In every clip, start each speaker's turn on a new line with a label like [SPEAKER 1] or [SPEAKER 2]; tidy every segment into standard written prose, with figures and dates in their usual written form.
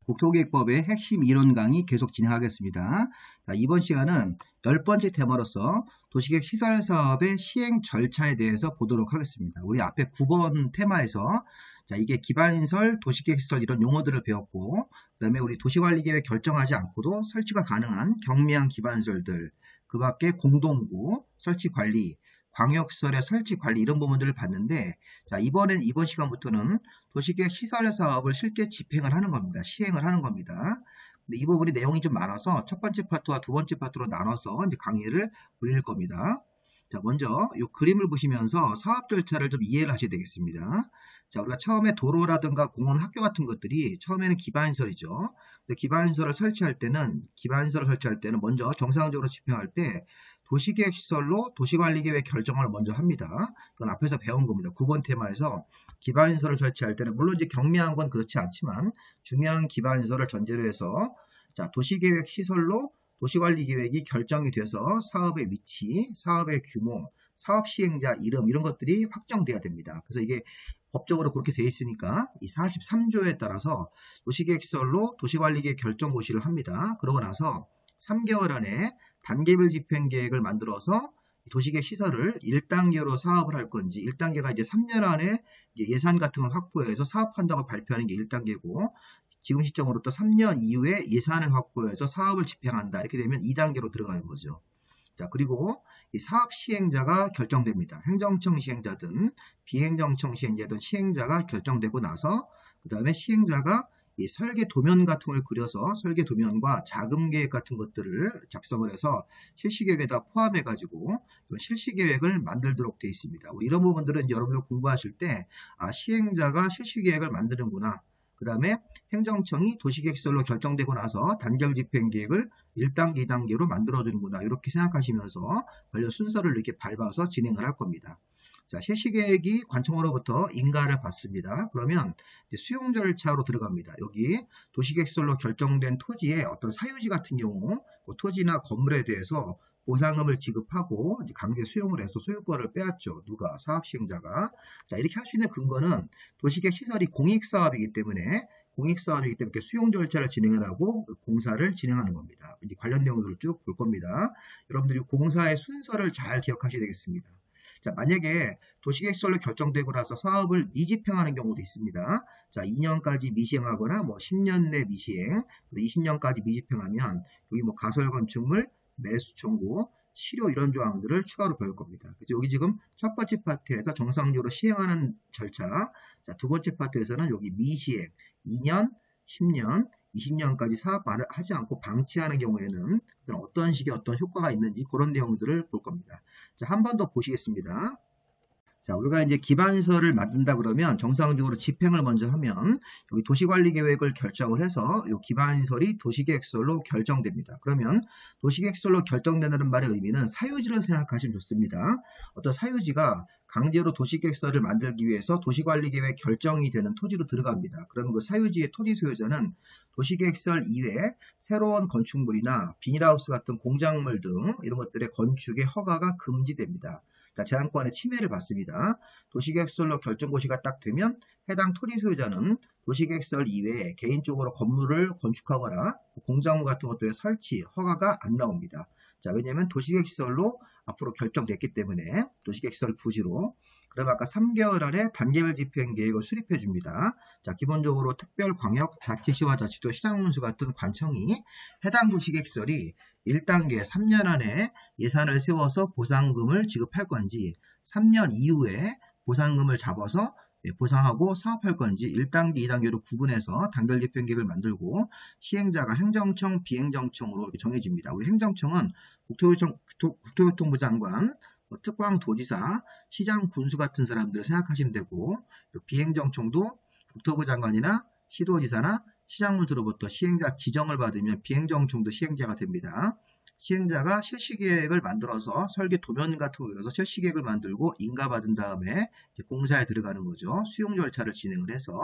[SPEAKER 1] 국토계획법의 핵심 이론 강의 계속 진행하겠습니다. 자, 이번 시간은 10번째 테마로서 도시계획 시설 사업의 시행 절차에 대해서 보도록 하겠습니다. 우리 앞에 9번 테마에서 자, 이게 기반시설, 도시계획 시설 이런 용어들을 배웠고, 그 다음에 우리 도시관리계획 결정하지 않고도 설치가 가능한 경미한 기반시설들, 그 밖에 공동구, 설치관리, 광역시설의 설치관리 이런 부분들을 봤는데, 자, 이번 시간부터는 도시계획 시설 사업을 실제 집행을 하는 겁니다. 시행을 하는 겁니다. 근데 이 부분이 내용이 좀 많아서 첫 번째 파트와 두 번째 파트로 나눠서 이제 강의를 올릴 겁니다. 자, 먼저 이 그림을 보시면서 사업 절차를 좀 이해를 하셔야 되겠습니다. 자, 우리가 처음에 도로라든가 공원, 학교 같은 것들이 처음에는 기반시설이죠. 근데 기반시설을 설치할 때는 먼저 정상적으로 집행할 때 도시계획시설로 도시관리계획 결정을 먼저 합니다. 그건 앞에서 배운 겁니다. 9번 테마에서 기반시설을 설치할 때는 물론 이제 경미한 건 그렇지 않지만 중요한 기반시설을 전제로 해서 자, 도시계획시설로 도시관리계획이 결정이 돼서 사업의 위치, 사업의 규모, 사업 시행자 이름 이런 것들이 확정돼야 됩니다. 그래서 이게 법적으로 그렇게 되어 있으니까 이 43조에 따라서 도시계획시설로 도시관리계획 결정고시를 합니다. 그러고 나서 3개월 안에 단계별 집행계획을 만들어서 도시계획 시설을 1단계로 사업을 할 건지 1단계가 이제 3년 안에 예산 같은 걸 확보해서 사업한다고 발표하는 게 1단계고 지금 시점으로 또 3년 이후에 예산을 확보해서 사업을 집행한다. 이렇게 되면 2단계로 들어가는 거죠. 자, 그리고 이 사업 시행자가 결정됩니다. 행정청 시행자든 비행정청 시행자든 시행자가 결정되고 나서 그 다음에 시행자가 이 설계 도면 같은 걸 그려서 설계 도면과 자금 계획 같은 것들을 작성을 해서 실시계획에다 포함해 가지고 실시계획을 만들도록 되어 있습니다. 우리 이런 부분들은 여러분들 공부하실 때 시행자가 실시계획을 만드는구나. 그 다음에 행정청이 도시계획시설로 결정되고 나서 단계별 집행계획을 1단계, 2단계로 만들어주는구나. 이렇게 생각하시면서 관련 순서를 이렇게 밟아서 진행을 할 겁니다. 자, 실시계획이 관청으로부터 인가를 받습니다. 그러면 수용 절차로 들어갑니다. 여기 도시계획시설로 결정된 토지의 어떤 사유지 같은 경우 그 토지나 건물에 대해서 보상금을 지급하고 이제 강제 수용을 해서 소유권을 빼앗죠. 누가? 사업시행자가. 자, 이렇게 할 수 있는 근거는 도시계획 시설이 공익사업이기 때문에 수용 절차를 진행을 하고 공사를 진행하는 겁니다. 이제 관련 내용들을 쭉 볼 겁니다. 여러분들이 공사의 순서를 잘 기억하셔야 되겠습니다. 자, 만약에 도시계획시설로 결정되고 나서 사업을 미집행하는 경우도 있습니다. 자, 2년까지 미시행하거나 뭐 10년 내 미시행, 20년까지 미집행하면 여기 뭐 가설건축물, 매수 청구, 치료 이런 조항들을 추가로 배울 겁니다. 그래서 여기 지금 첫 번째 파트에서 정상적으로 시행하는 절차, 자, 두 번째 파트에서는 여기 미시행, 2년, 10년, 20년까지 사업을 하지 않고 방치하는 경우에는 어떤 식의 어떤 효과가 있는지 그런 내용들을 볼 겁니다. 자, 한 번 더 보시겠습니다. 자, 우리가 이제 기반시설을 만든다 그러면 정상적으로 집행을 먼저 하면 여기 도시관리계획을 결정을 해서 이 기반시설이 도시계획시설로 결정됩니다. 그러면 도시계획시설로 결정된다는 말의 의미는 사유지를 생각하시면 좋습니다. 어떤 사유지가 강제로 도시계획시설을 만들기 위해서 도시관리계획 결정이 되는 토지로 들어갑니다. 그러면 그 사유지의 토지 소유자는 도시계획시설 이외에 새로운 건축물이나 비닐하우스 같은 공작물 등 이런 것들의 건축의 허가가 금지됩니다. 자, 재산권의 침해를 받습니다. 도시계획시설로 결정고시가 딱 되면 해당 토지 소유자는 도시계획시설 이외에 개인적으로 건물을 건축하거나 공작물 같은 것들의 설치, 허가가 안 나옵니다. 자, 왜냐하면 도시계획시설로 앞으로 결정됐기 때문에 도시계획시설 부지로. 그럼 아까 3개월 안에 단계별 집행계획을 수립해 줍니다. 자, 기본적으로 특별광역, 자치시와 자치도 시장군수 같은 관청이 해당 도시계획시설이 1단계 3년 안에 예산을 세워서 보상금을 지급할 건지 3년 이후에 보상금을 잡아서 보상하고 사업할 건지 1단계, 2단계로 구분해서 단계별 집행계획을 만들고 시행자가 행정청, 비행정청으로 정해집니다. 우리 행정청은 국토교통부 장관, 특광도지사, 시장 군수 같은 사람들을 생각하시면 되고 비행정청도 국토부 장관이나 시도지사나 시장군수로부터 시행자 지정을 받으면 비행정청도 시행자가 됩니다. 시행자가 실시계획을 만들어서 설계 도면 같은 거 그려서 실시계획을 만들고 인가받은 다음에 공사에 들어가는 거죠. 수용 절차를 진행을 해서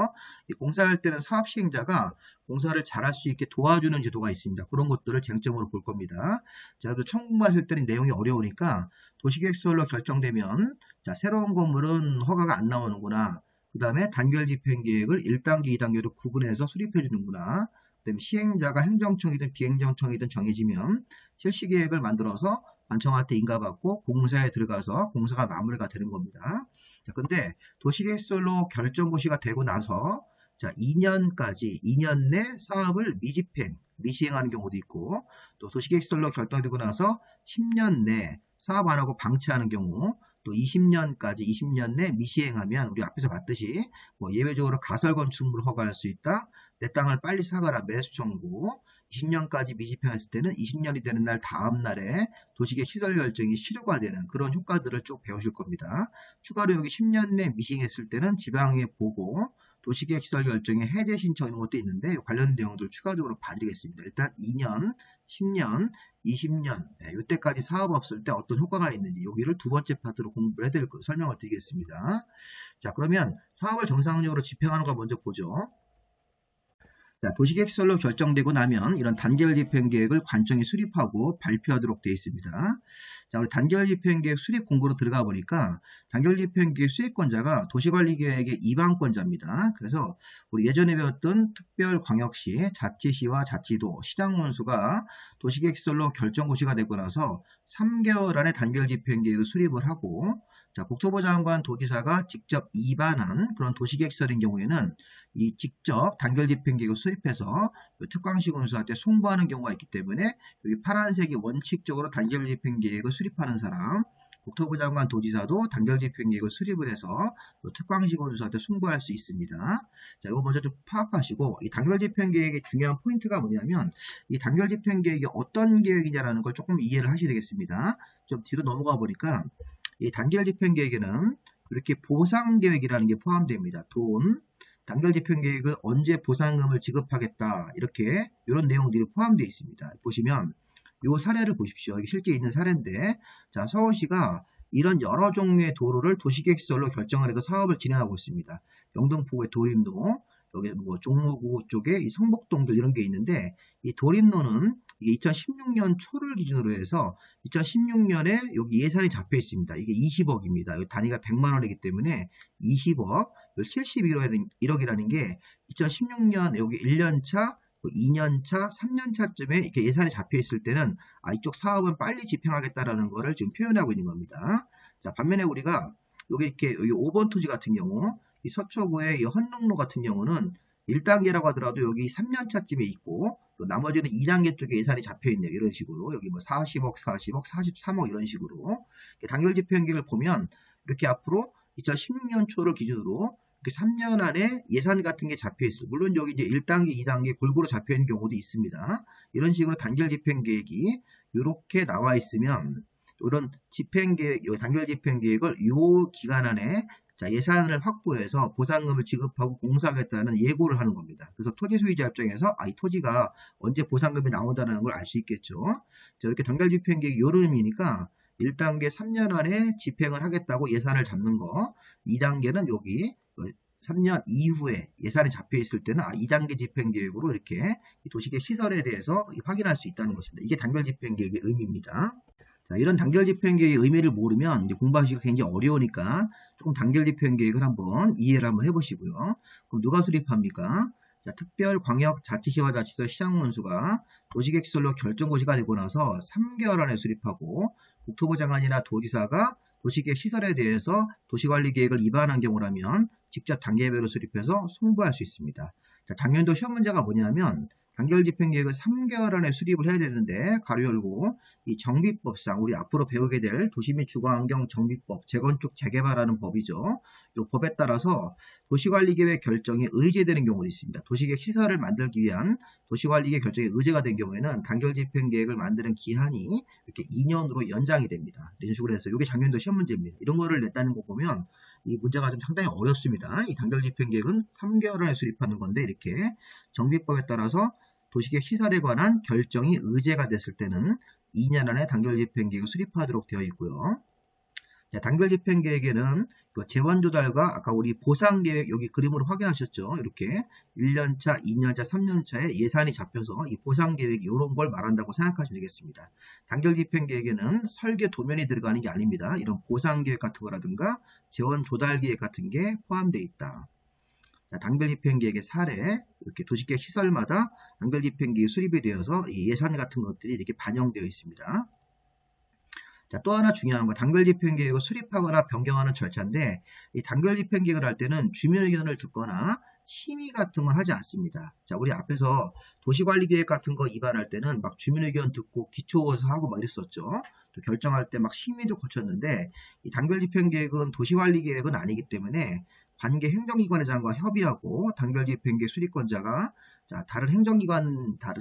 [SPEAKER 1] 공사할 때는 사업 시행자가 공사를 잘할 수 있게 도와주는 제도가 있습니다. 그런 것들을 쟁점으로 볼 겁니다. 자, 처음 공부하실 때는 내용이 어려우니까 도시계획시설로 결정되면 자, 새로운 건물은 허가가 안 나오는구나. 그 다음에 단계별 집행계획을 1단계, 2단계로 구분해서 수립해 주는구나. 그다음에 시행자가 행정청이든 비행정청이든 정해지면 실시계획을 만들어서 관청한테 인가받고 공사에 들어가서 공사가 마무리가 되는 겁니다. 자, 근데 도시계획설로 결정고시가 되고 나서 자, 2년 내 사업을 미시행하는 경우도 있고, 또 도시계획설로 결정되고 나서 10년 내 사업 안 하고 방치하는 경우, 또 20년 내 미시행하면 우리 앞에서 봤듯이 뭐 예외적으로 가설건축물을 허가할 수 있다, 내 땅을 빨리 사가라 매수 청구, 20년까지 미집행했을 때는 20년이 되는 날 다음 날에 도시계획 시설 결정이 실효가 되는 그런 효과들을 쭉 배우실 겁니다. 추가로 여기 10년 내 미시행했을 때는 지방에 보고 도시계획 시설 결정에 해제 신청 이런 것도 있는데 관련 내용들 추가적으로 봐드리겠습니다. 일단 2년, 10년, 20년 이때까지 사업 없을 때 어떤 효과가 있는지 여기를 두 번째 파트로 공부를 해드릴 설명을 드리겠습니다. 자, 그러면 사업을 정상적으로 집행하는 걸 먼저 보죠. 자, 도시계획설로 결정되고 나면 이런 단계별 집행계획을 관청이 수립하고 발표하도록 되어 있습니다. 자, 우리 단계별 집행계획 수립 공고로 들어가 보니까 단계별 집행계획 수립권자가 도시관리계획의 입안권자입니다. 그래서 우리 예전에 배웠던 특별광역시, 자치시와 자치도, 시장원수가 도시계획설로 결정고시가 되고 나서 3개월 안에 단계별 집행계획을 수립을 하고, 자, 국토부 장관 도지사가 직접 입안한 그런 도시계획설인 경우에는 이 직접 단결 집행계획을 수립해서 특광시군수한테 송부하는 경우가 있기 때문에 여기 파란색이 원칙적으로 단결 집행계획을 수립하는 사람, 국토부 장관 도지사도 단결 집행계획을 수립을 해서 특광시군수한테 송부할 수 있습니다. 자, 이거 먼저 좀 파악하시고 이 단결 집행계획의 중요한 포인트가 뭐냐면 이 단결 집행계획이 어떤 계획이냐라는 걸 조금 이해를 하셔야 되겠습니다. 좀 뒤로 넘어가 보니까 이 단결 집행계획에는 이렇게 보상계획이라는 게 포함됩니다. 돈, 단결 집행계획을 언제 보상금을 지급하겠다 이렇게 이런 내용들이 포함되어 있습니다. 보시면 이 사례를 보십시오. 이게 실제 있는 사례인데 자, 서울시가 이런 여러 종류의 도로를 도시계획설로 결정을 해서 사업을 진행하고 있습니다. 영등포구의 도림로, 여기 뭐 종로구 쪽에 이 성북동들 이런 게 있는데 이 도림로는 2016년 초를 기준으로 해서 2016년에 여기 예산이 잡혀 있습니다. 이게 20억입니다. 단위가 100만 원이기 때문에 20억, 71억이라는 게 2016년 여기 1년차, 2년차, 3년차쯤에 이렇게 예산이 잡혀 있을 때는 이쪽 사업은 빨리 집행하겠다라는 거를 지금 표현하고 있는 겁니다. 자, 반면에 우리가 여기 5번 토지 같은 경우 이 서초구의 이 헌롱로 같은 경우는 1단계라고 하더라도 여기 3년차쯤에 있고 또 나머지는 2단계 쪽에 예산이 잡혀있네요. 이런 식으로 여기 뭐 40억, 43억 이런 식으로 단결 집행계획을 보면 이렇게 앞으로 2016년 초를 기준으로 이렇게 3년 안에 예산 같은 게 잡혀있어요. 물론 여기 이제 1단계, 2단계 골고루 잡혀있는 경우도 있습니다. 이런 식으로 단결 집행계획이 이렇게 나와 있으면 이런 집행계획, 단결 집행계획을 이 기간 안에 자, 예산을 확보해서 보상금을 지급하고 공사하겠다는 예고를 하는 겁니다. 그래서 토지 소유자 입장에서 이 토지가 언제 보상금이 나온다는 걸 알 수 있겠죠. 자, 이렇게 단결 집행계획이 이런 의미니까 1단계 3년 안에 집행을 하겠다고 예산을 잡는 거, 2단계는 여기 3년 이후에 예산이 잡혀 있을 때는 2단계 집행계획으로 이렇게 도시계획 시설에 대해서 확인할 수 있다는 것입니다. 이게 단결 집행계획의 의미입니다. 자, 이런 단결 집행계획의 의미를 모르면 이제 공부하시기가 굉장히 어려우니까 조금 단결 집행계획을 한번 이해를 한번 해보시고요. 그럼 누가 수립합니까? 자, 특별광역자치시와 자치도 시장원수가 도시계획시설로 결정고시가 되고 나서 3개월 안에 수립하고 국토부 장관이나 도지사가 도시계획 시설에 대해서 도시관리계획을 위반한 경우라면 직접 단계별로 수립해서 송부할 수 있습니다. 자, 작년도 시험 문제가 뭐냐면 단결 집행계획을 3개월 안에 수립을 해야 되는데 가로 열고 이 정비법상 우리 앞으로 배우게 될 도시 및 주거환경 정비법, 재건축 재개발하는 법이죠. 이 법에 따라서 도시관리계획 결정이 의제되는 경우도 있습니다. 도시계획 시설을 만들기 위한 도시관리계획 결정이 의제가 된 경우에는 단결 집행계획을 만드는 기한이 이렇게 2년으로 연장이 됩니다. 이런 식으로 해서 이게 작년도 시험 문제입니다. 이런 거를 냈다는 거 보면 이 문제가 좀 상당히 어렵습니다. 이 단결 집행계획은 3개월 안에 수립하는 건데 이렇게 정비법에 따라서 도시계획 시설에 관한 결정이 의제가 됐을 때는 2년 안에 단결 집행계획을 수립하도록 되어 있고요. 단결 집행계획에는 재원 조달과 아까 우리 보상계획 여기 그림으로 확인하셨죠. 이렇게 1년차, 2년차, 3년차에 예산이 잡혀서 이 보상계획 이런 걸 말한다고 생각하시면 되겠습니다. 단결 집행계획에는 설계 도면이 들어가는 게 아닙니다. 이런 보상계획 같은 거라든가 재원 조달계획 같은 게 포함되어 있다. 단결집행계획의 사례, 이렇게 도시계획 시설마다 단결집행계획이 수립이 되어서 예산 같은 것들이 이렇게 반영되어 있습니다. 자, 또 하나 중요한 건 단결집행계획을 수립하거나 변경하는 절차인데, 이 단결집행계획을 할 때는 주민 의견을 듣거나 심의 같은 건 하지 않습니다. 자, 우리 앞에서 도시관리계획 같은 거 입안할 때는 막 주민 의견 듣고 기초에서 하고 막 이랬었죠. 또 결정할 때 막 심의도 거쳤는데, 이 단결집행계획은 도시관리계획은 아니기 때문에 관계 행정기관의장과 협의하고 단결집행계획 수립권자가 다른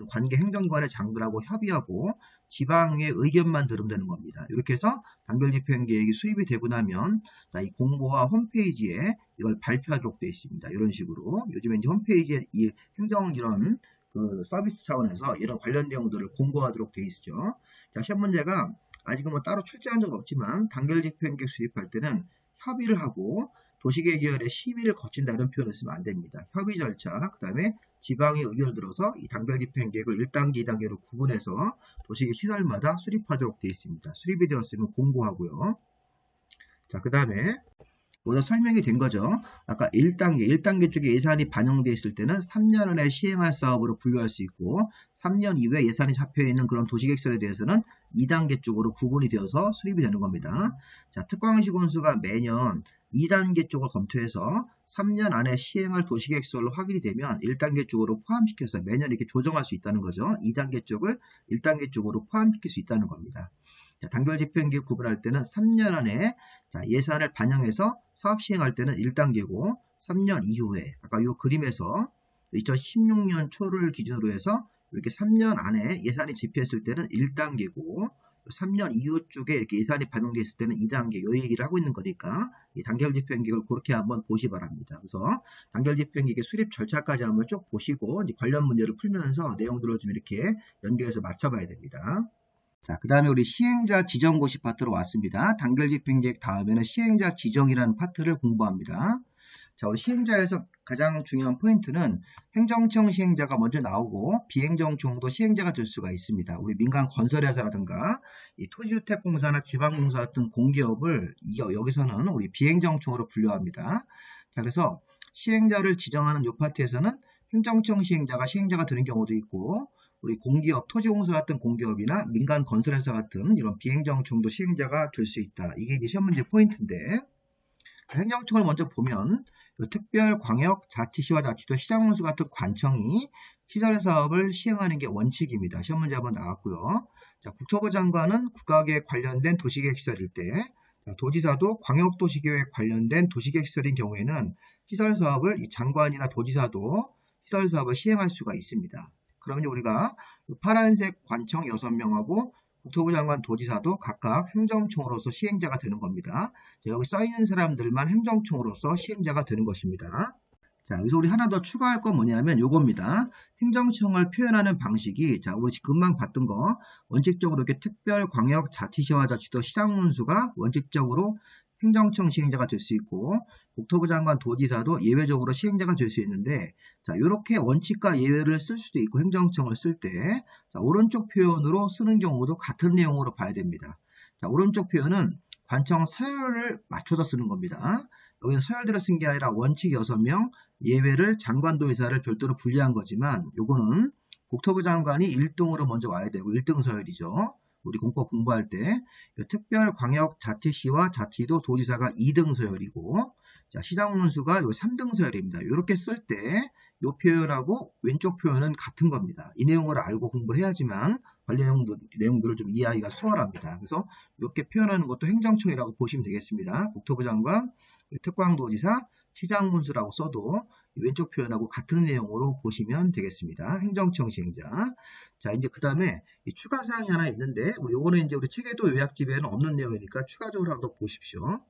[SPEAKER 1] 관계 행정기관의 장들하고 협의하고 지방의 의견만 들으면 되는 겁니다. 이렇게 해서 단결집행계획이 수립이 되고 나면 이 공고와 홈페이지에 이걸 발표하도록 되어 있습니다. 이런 식으로 요즘에 이제 홈페이지에 이 행정 이런 그 서비스 차원에서 이런 관련 내용들을 공고하도록 되어 있죠. 자, 시험 문제가 아직은 뭐 따로 출제한 적 없지만 단결집행계획 수립할 때는 협의를 하고 도시계획위원회 심의를 거친다는 표현을 쓰면 안 됩니다. 협의 절차, 그 다음에 지방의 의견을 들어서 이 단결집행계획을 1단계, 2단계로 구분해서 도시계획 시설마다 수립하도록 되어 있습니다. 수립이 되었으면 공고하고요. 자, 그 다음에 오늘 설명이 된 거죠. 아까 1단계 쪽에 예산이 반영되어 있을 때는 3년 안에 시행할 사업으로 분류할 수 있고 3년 이후에 예산이 잡혀있는 그런 도시계획설에 대해서는 2단계 쪽으로 구분이 되어서 수립이 되는 겁니다. 자, 특광시군수가 매년 2단계 쪽을 검토해서 3년 안에 시행할 도시계획설로 확인이 되면 1단계 쪽으로 포함시켜서 매년 이렇게 조정할 수 있다는 거죠. 2단계 쪽을 1단계 쪽으로 포함시킬 수 있다는 겁니다. 자, 단결집행계획 구분할 때는 3년 안에 예산을 반영해서 사업 시행할 때는 1단계고 3년 이후에 아까 이 그림에서 2016년 초를 기준으로 해서 이렇게 3년 안에 예산이 집행했을 때는 1단계고 3년 이후 쪽에 이렇게 예산이 반영되어 있을 때는 2단계 이 얘기를 하고 있는 거니까 이 단결집행계획을 그렇게 한번 보시 바랍니다. 그래서 단결집행계획 수립 절차까지 한번 쭉 보시고 관련 문제를 풀면서 내용들을 좀 이렇게 연결해서 맞춰봐야 됩니다. 자, 그 다음에 우리 시행자 지정고시 파트로 왔습니다. 단결집행계획 다음에는 시행자 지정이라는 파트를 공부합니다. 자, 우리 시행자에서 가장 중요한 포인트는 행정청 시행자가 먼저 나오고 비행정청도 시행자가 될 수가 있습니다. 우리 민간 건설회사라든가 이 토지주택공사나 지방공사 같은 공기업을 여기서는 우리 비행정청으로 분류합니다. 자, 그래서 시행자를 지정하는 이 파트에서는 행정청 시행자가 되는 경우도 있고 우리 공기업, 토지공사 같은 공기업이나 민간 건설회사 같은 이런 비행정청도 시행자가 될 수 있다. 이게 이제 시험 문제 포인트인데 행정청을 먼저 보면 특별, 광역, 자치시와 자치도, 시장군수 같은 관청이 시설사업을 시행하는 게 원칙입니다. 시험 문제 한번 나왔고요. 자, 국토부 장관은 국가계획 관련된 도시계획 시설일 때 도지사도 광역도시계획 관련된 도시계획 시설인 경우에는 시설사업을 이 장관이나 도지사도 시설사업을 시행할 수가 있습니다. 그러면 우리가 파란색 관청 6명하고 국토부 장관 도지사도 각각 행정청으로서 시행자가 되는 겁니다. 자, 여기 써있는 사람들만 행정청으로서 시행자가 되는 것입니다. 자, 여기서 우리 하나 더 추가할 건 뭐냐면 요겁니다. 행정청을 표현하는 방식이 우리 금방 봤던 거 원칙적으로 이렇게 특별, 광역, 자치시와 자치도, 시장군수가 원칙적으로 행정청 시행자가 될 수 있고 국토부 장관 도지사도 예외적으로 시행자가 될 수 있는데 이렇게 원칙과 예외를 쓸 수도 있고 행정청을 쓸 때 오른쪽 표현으로 쓰는 경우도 같은 내용으로 봐야 됩니다. 자, 오른쪽 표현은 관청 서열을 맞춰서 쓰는 겁니다. 여기는 서열대로 쓴 게 아니라 원칙 6명, 예외를 장관 도지사를 별도로 분리한 거지만 요거는 국토부 장관이 1등으로 먼저 와야 되고 1등 서열이죠. 우리 공법 공부할 때 특별, 광역, 자치시와 자치도, 도지사가 2등 서열이고 시장군수가 3등 서열입니다. 이렇게 쓸 때 이 표현하고 왼쪽 표현은 같은 겁니다. 이 내용을 알고 공부를 해야지만 관련 내용들을 좀 이해하기가 수월합니다. 그래서 이렇게 표현하는 것도 행정청이라고 보시면 되겠습니다. 국토부 장관, 특광도지사, 시장군수라고 써도 왼쪽 표현하고 같은 내용으로 보시면 되겠습니다. 행정청 시행자. 자, 이제 그 다음에 추가 사항이 하나 있는데, 요거는 이제 우리 체계도 요약집에는 없는 내용이니까 추가적으로 한번 보십시오.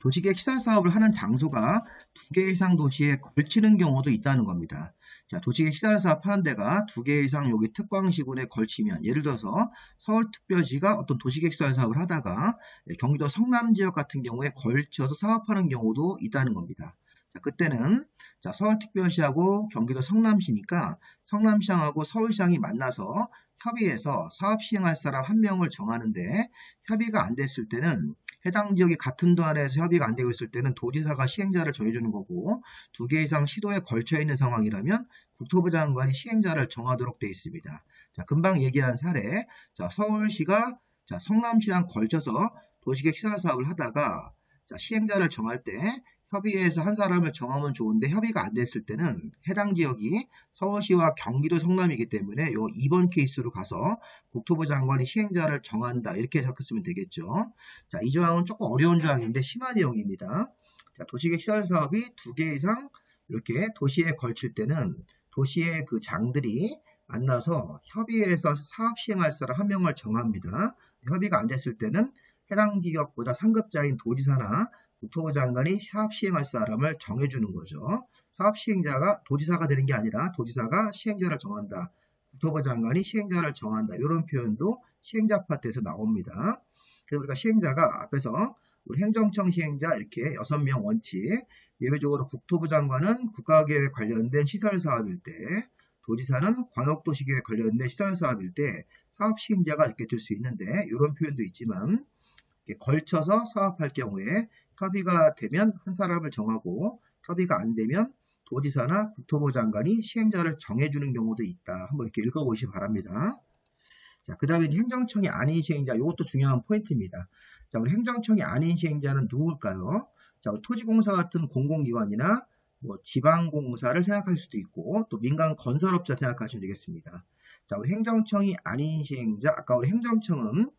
[SPEAKER 1] 도시계획 시설사업을 하는 장소가 2개 이상 도시에 걸치는 경우도 있다는 겁니다. 자, 도시계획 시설사업 하는 데가 2개 이상 여기 특광시군에 걸치면, 예를 들어서 서울특별시가 어떤 도시계획 시설사업을 하다가 경기도 성남지역 같은 경우에 걸쳐서 사업하는 경우도 있다는 겁니다. 자, 그때는 자, 서울특별시하고 경기도 성남시니까 성남시장하고 서울시장이 만나서 협의해서 사업 시행할 사람 한 명을 정하는데 협의가 안 됐을 때는 해당 지역이 같은 도안에서 협의가 안 되고 있을 때는 도지사가 시행자를 정해주는 거고 2개 이상 시도에 걸쳐 있는 상황이라면 국토부 장관이 시행자를 정하도록 되어 있습니다. 자, 금방 얘기한 사례. 자, 서울시가 자, 성남시랑 걸쳐서 도시계획 시설 사업을 하다가 자, 시행자를 정할 때 협의해서 한 사람을 정하면 좋은데 협의가 안 됐을 때는 해당 지역이 서울시와 경기도 성남이기 때문에 요 2번 케이스로 가서 국토부 장관이 시행자를 정한다 이렇게 해석했으면 되겠죠. 자, 이 조항은 조금 어려운 조항인데 심한 내용입니다. 자, 도시계획 시설 사업이 2개 이상 이렇게 도시에 걸칠 때는 도시의 그 장들이 만나서 협의해서 사업 시행할 사람 한 명을 정합니다. 협의가 안 됐을 때는 해당 지역보다 상급자인 도지사나 국토부 장관이 사업 시행할 사람을 정해주는 거죠. 사업 시행자가 도지사가 되는 게 아니라 도지사가 시행자를 정한다. 국토부 장관이 시행자를 정한다. 이런 표현도 시행자 파트에서 나옵니다. 그래서 우리가 시행자가 앞에서 우리 행정청 시행자 이렇게 6명 원칙, 예외적으로 국토부 장관은 국가계획 관련된 시설사업일 때, 도지사는 광역도시계획 관련된 시설사업일 때 사업 시행자가 이렇게 될 수 있는데 이런 표현도 있지만 걸쳐서 사업할 경우에 협의가 되면 한 사람을 정하고 협의가 안 되면 도지사나 국토부 장관이 시행자를 정해주는 경우도 있다. 한번 이렇게 읽어보시기 바랍니다. 자, 그 다음에 행정청이 아닌 시행자, 이것도 중요한 포인트입니다. 자, 우리 행정청이 아닌 시행자는 누굴까요? 자, 우리 토지공사 같은 공공기관이나 뭐 지방공사를 생각할 수도 있고 또 민간 건설업자 생각하시면 되겠습니다. 자, 우리 행정청이 아닌 시행자, 아까 우리 행정청은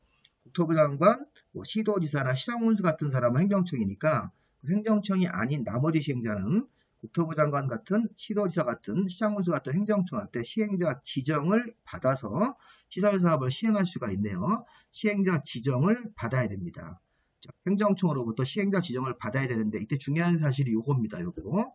[SPEAKER 1] 국토부 장관, 뭐 시도지사나 시장군수 같은 사람은 행정청이니까 행정청이 아닌 나머지 시행자는 국토부 장관 같은 시도지사 같은 시장군수 같은 행정청한테 시행자 지정을 받아서 시설사업을 시행할 수가 있네요. 시행자 지정을 받아야 됩니다. 자, 행정청으로부터 시행자 지정을 받아야 되는데 이때 중요한 사실이 요겁니다. 요거.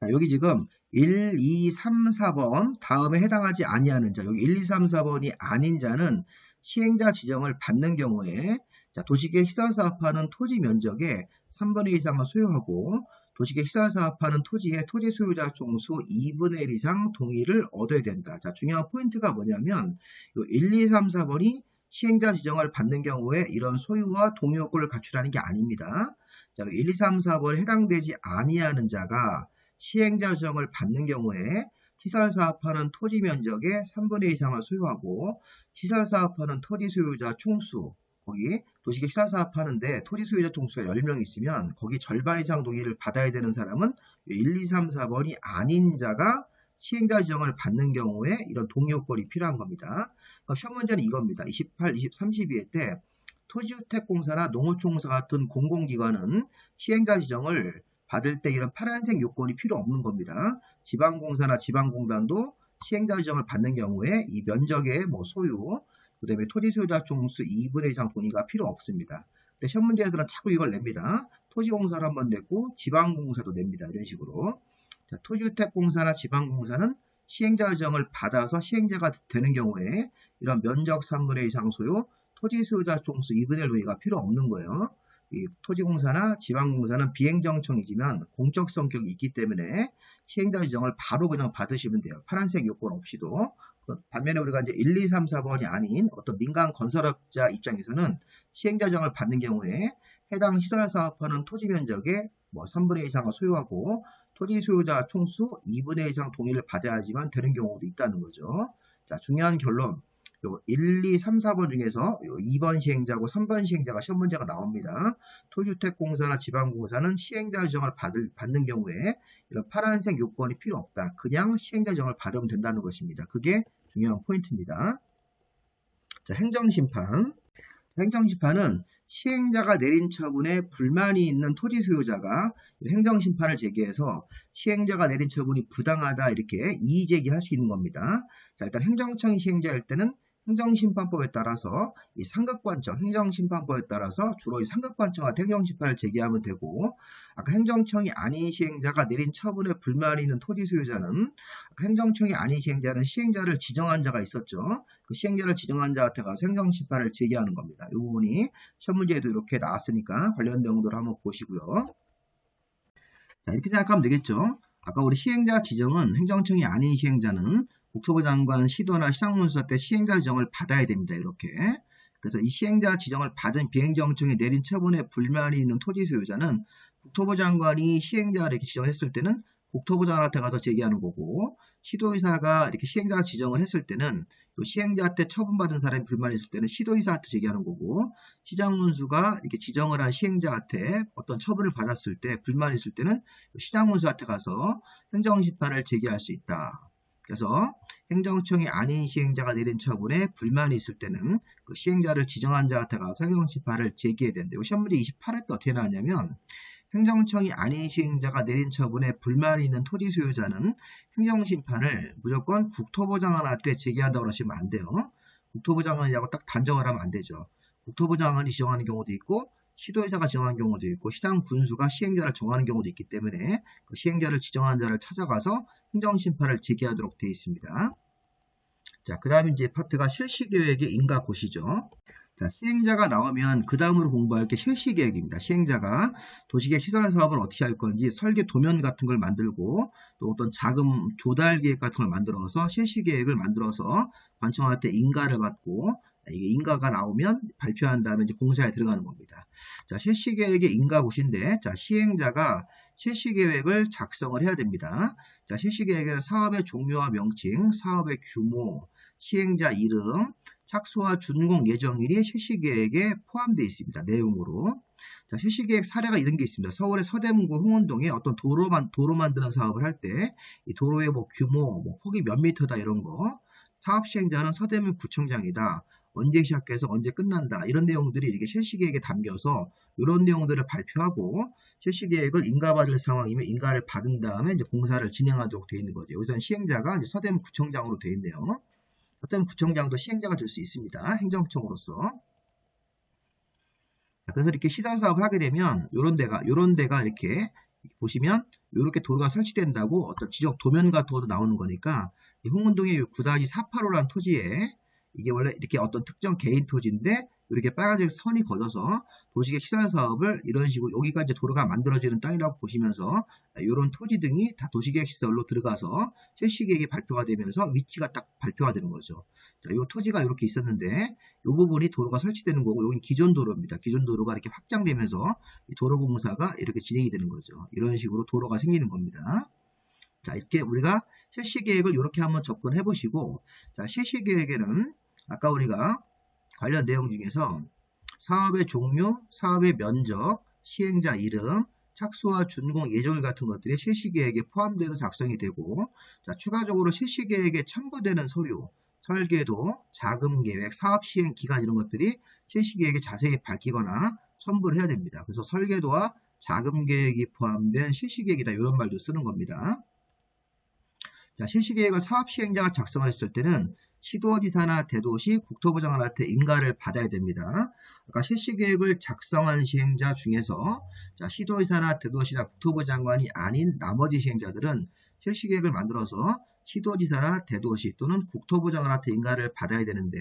[SPEAKER 1] 자, 여기 지금 1, 2, 3, 4번 다음에 해당하지 아니하는 자, 여기 1, 2, 3, 4번이 아닌 자는 시행자 지정을 받는 경우에 자, 도시계획 시설사업하는 토지 면적의 3분의 1 이상을 소유하고 도시계획 시설사업하는 토지의 토지 소유자 총수 2분의 1 이상 동의를 얻어야 된다. 자, 중요한 포인트가 뭐냐면 1, 2, 3, 4번이 시행자 지정을 받는 경우에 이런 소유와 동의 요건을 갖추라는 게 아닙니다. 자, 1, 2, 3, 4번에 해당되지 아니하는 자가 시행자 지정을 받는 경우에 시설사업하는 토지 면적의 3분의 1 이상을 소유하고 시설사업하는 토지 소유자 총수, 거기 도시계획 시설사업하는데 토지 소유자 총수가 10명 있으면 거기 절반 이상 동의를 받아야 되는 사람은 1, 2, 3, 4번이 아닌 자가 시행자 지정을 받는 경우에 이런 동의 요건이 필요한 겁니다. 그러니까 시험 문제는 이겁니다. 28, 20, 32회 때 토지주택공사나 농어촌공사 같은 공공기관은 시행자 지정을 받을 때 이런 파란색 요건이 필요 없는 겁니다. 지방공사나 지방공단도 시행자 지정을 받는 경우에 이 면적의 뭐 소유, 그 다음에 토지 소유자 총수 2분의 1 이상 동의가 필요 없습니다. 근데 시험 문제들은 자꾸 이걸 냅니다. 토지공사를 한번 냈고 지방공사도 냅니다. 이런 식으로. 자, 토지주택공사나 지방공사는 시행자 지정을 받아서 시행자가 되는 경우에 이런 면적 3분의 1 이상 소유, 토지 소유자 총수 2분의 1 동의가 필요 없는 거예요. 이 토지공사나 지방공사는 비행정청이지만 공적 성격이 있기 때문에 시행자 지정을 바로 그냥 받으시면 돼요. 파란색 요건 없이도. 반면에 우리가 이제 1, 2, 3, 4번이 아닌 어떤 민간 건설업자 입장에서는 시행자 지정을 받는 경우에 해당 시설 사업하는 토지 면적의 뭐 3분의 1 이상을 소유하고 토지 소유자 총수 2분의 1 이상 동의를 받아야지만 되는 경우도 있다는 거죠. 자, 중요한 결론. 1, 2, 3, 4번 중에서 2번 시행자고 3번 시행자가 시험 문제가 나옵니다. 토지주택공사나 지방공사는 시행자 지정을 받는 경우에 이런 파란색 요건이 필요 없다. 그냥 시행자 지정을 받으면 된다는 것입니다. 그게 중요한 포인트입니다. 자, 행정심판. 행정심판은 시행자가 내린 처분에 불만이 있는 토지 소유자가 행정심판을 제기해서 시행자가 내린 처분이 부당하다 이렇게 이의 제기할 수 있는 겁니다. 자, 일단 행정청이 시행자일 때는 행정심판법에 따라서 이 상급관청, 행정심판법에 따라서 주로 이 상급관청한테 행정심판을 제기하면 되고, 아까 행정청이 아닌 시행자가 내린 처분에 불만이 있는 토지 소유자는 행정청이 아닌 시행자는 시행자를 지정한 자가 있었죠. 그 시행자를 지정한 자한테 가서 행정심판을 제기하는 겁니다. 이 부분이 시험 문제에도 이렇게 나왔으니까 관련 내용들을 한번 보시고요. 자, 이렇게 생각하면 되겠죠. 아까 우리 시행자 지정은 행정청이 아닌 시행자는 국토부 장관 시도나 시장문서 때 시행자 지정을 받아야 됩니다. 이렇게. 그래서 이 시행자 지정을 받은 비행정청이 내린 처분에 불만이 있는 토지 소유자는 국토부 장관이 시행자를 이렇게 지정했을 때는 국토부 장관한테 가서 제기하는 거고, 시도의사가 이렇게 시행자 지정을 했을 때는 시행자한테 처분받은 사람이 불만이 있을 때는 시도의사한테 제기하는 거고, 시장문수가 이렇게 지정을 한 시행자한테 어떤 처분을 받았을 때 불만이 있을 때는 시장문수한테 가서 행정심판을 제기할 수 있다. 그래서 행정청이 아닌 시행자가 내린 처분에 불만이 있을 때는 그 시행자를 지정한 자한테 가서 행정심판을 제기해야 되는데, 시험 문제 28회 때 어떻게 나왔냐면, 행정청이 아닌 시행자가 내린 처분에 불만이 있는 토지 소유자는 행정심판을 무조건 국토부 장관한테 제기한다고 그러시면 안 돼요. 국토부 장관이라고 딱 단정을 하면 안 되죠. 국토부 장관이 지정하는 경우도 있고, 시도의사가 지정하는 경우도 있고, 시장 군수가 시행자를 정하는 경우도 있기 때문에 그 시행자를 지정한 자를 찾아가서 행정심판을 제기하도록 되어 있습니다. 자, 그 다음 이제 파트가 실시계획의 인가고시죠. 자, 시행자가 나오면 그 다음으로 공부할 게 실시계획입니다. 시행자가 도시계획 시설 사업을 어떻게 할 건지 설계 도면 같은 걸 만들고 또 어떤 자금 조달 계획 같은 걸 만들어서 실시계획을 만들어서 관청한테 인가를 받고, 이게 인가가 나오면 발표한 다음에 이제 공사에 들어가는 겁니다. 자, 실시계획의 인가고시인데, 자, 시행자가 실시계획을 작성을 해야 됩니다. 자, 실시계획에는 사업의 종류와 명칭, 사업의 규모, 시행자 이름, 착수와 준공 예정일이 실시계획에 포함되어 있습니다. 내용으로. 자, 실시계획 사례가 이런 게 있습니다. 서울의 서대문구 홍은동에 어떤 도로 만드는 사업을 할 때 이 도로의 뭐 규모, 뭐 폭이 몇 미터다 이런 거, 사업 시행자는 서대문 구청장이다, 언제 시작해서 언제 끝난다, 이런 내용들이 이렇게 실시계획에 담겨서 이런 내용들을 발표하고 실시계획을 인가받을 상황이면 인가를 받은 다음에 이제 공사를 진행하도록 되어 있는 거죠. 여기서는 시행자가 이제 서대문 구청장으로 되어 있네요. 어떤 구청장도 시행자가 될 수 있습니다. 행정청으로서. 자, 그래서 이렇게 시설 사업을 하게 되면 요런 데가 이렇게 보시면 이렇게 도로가 설치된다고 어떤 지적 도면 같은 것도 나오는 거니까, 이 홍은동의 9-485라는 토지에 이게 원래 이렇게 어떤 특정 개인 토지인데 이렇게 빨간색 선이 걷어서 도시계획 시설 사업을 이런 식으로, 여기가 이제 도로가 만들어지는 땅이라고 보시면서 이런 토지 등이 다 도시계획 시설로 들어가서 실시계획이 발표가 되면서 위치가 딱 발표가 되는 거죠. 자, 이 토지가 이렇게 있었는데 이 부분이 도로가 설치되는 거고, 여기는 기존 도로입니다. 기존 도로가 이렇게 확장되면서 이 도로 공사가 이렇게 진행이 되는 거죠. 이런 식으로 도로가 생기는 겁니다. 자, 이렇게 우리가 실시계획을 이렇게 한번 접근해 보시고, 자, 실시계획에는 아까 우리가 관련 내용 중에서 사업의 종류, 사업의 면적, 시행자 이름, 착수와 준공 예정일 같은 것들이 실시계획에 포함돼서 작성이 되고, 자, 추가적으로 실시계획에 첨부되는 서류, 설계도, 자금계획, 사업시행 기간 이런 것들이 실시계획에 자세히 밝히거나 첨부를 해야 됩니다. 그래서 설계도와 자금계획이 포함된 실시계획이다, 이런 말도 쓰는 겁니다. 자, 실시계획을 사업시행자가 작성을 했을 때는 시도지사나 대도시, 국토부 장관한테 인가를 받아야 됩니다. 아까 실시계획을 작성한 시행자 중에서, 자, 시도지사나 대도시나 국토부 장관이 아닌 나머지 시행자들은 실시계획을 만들어서 시도지사나 대도시 또는 국토부 장관한테 인가를 받아야 되는데,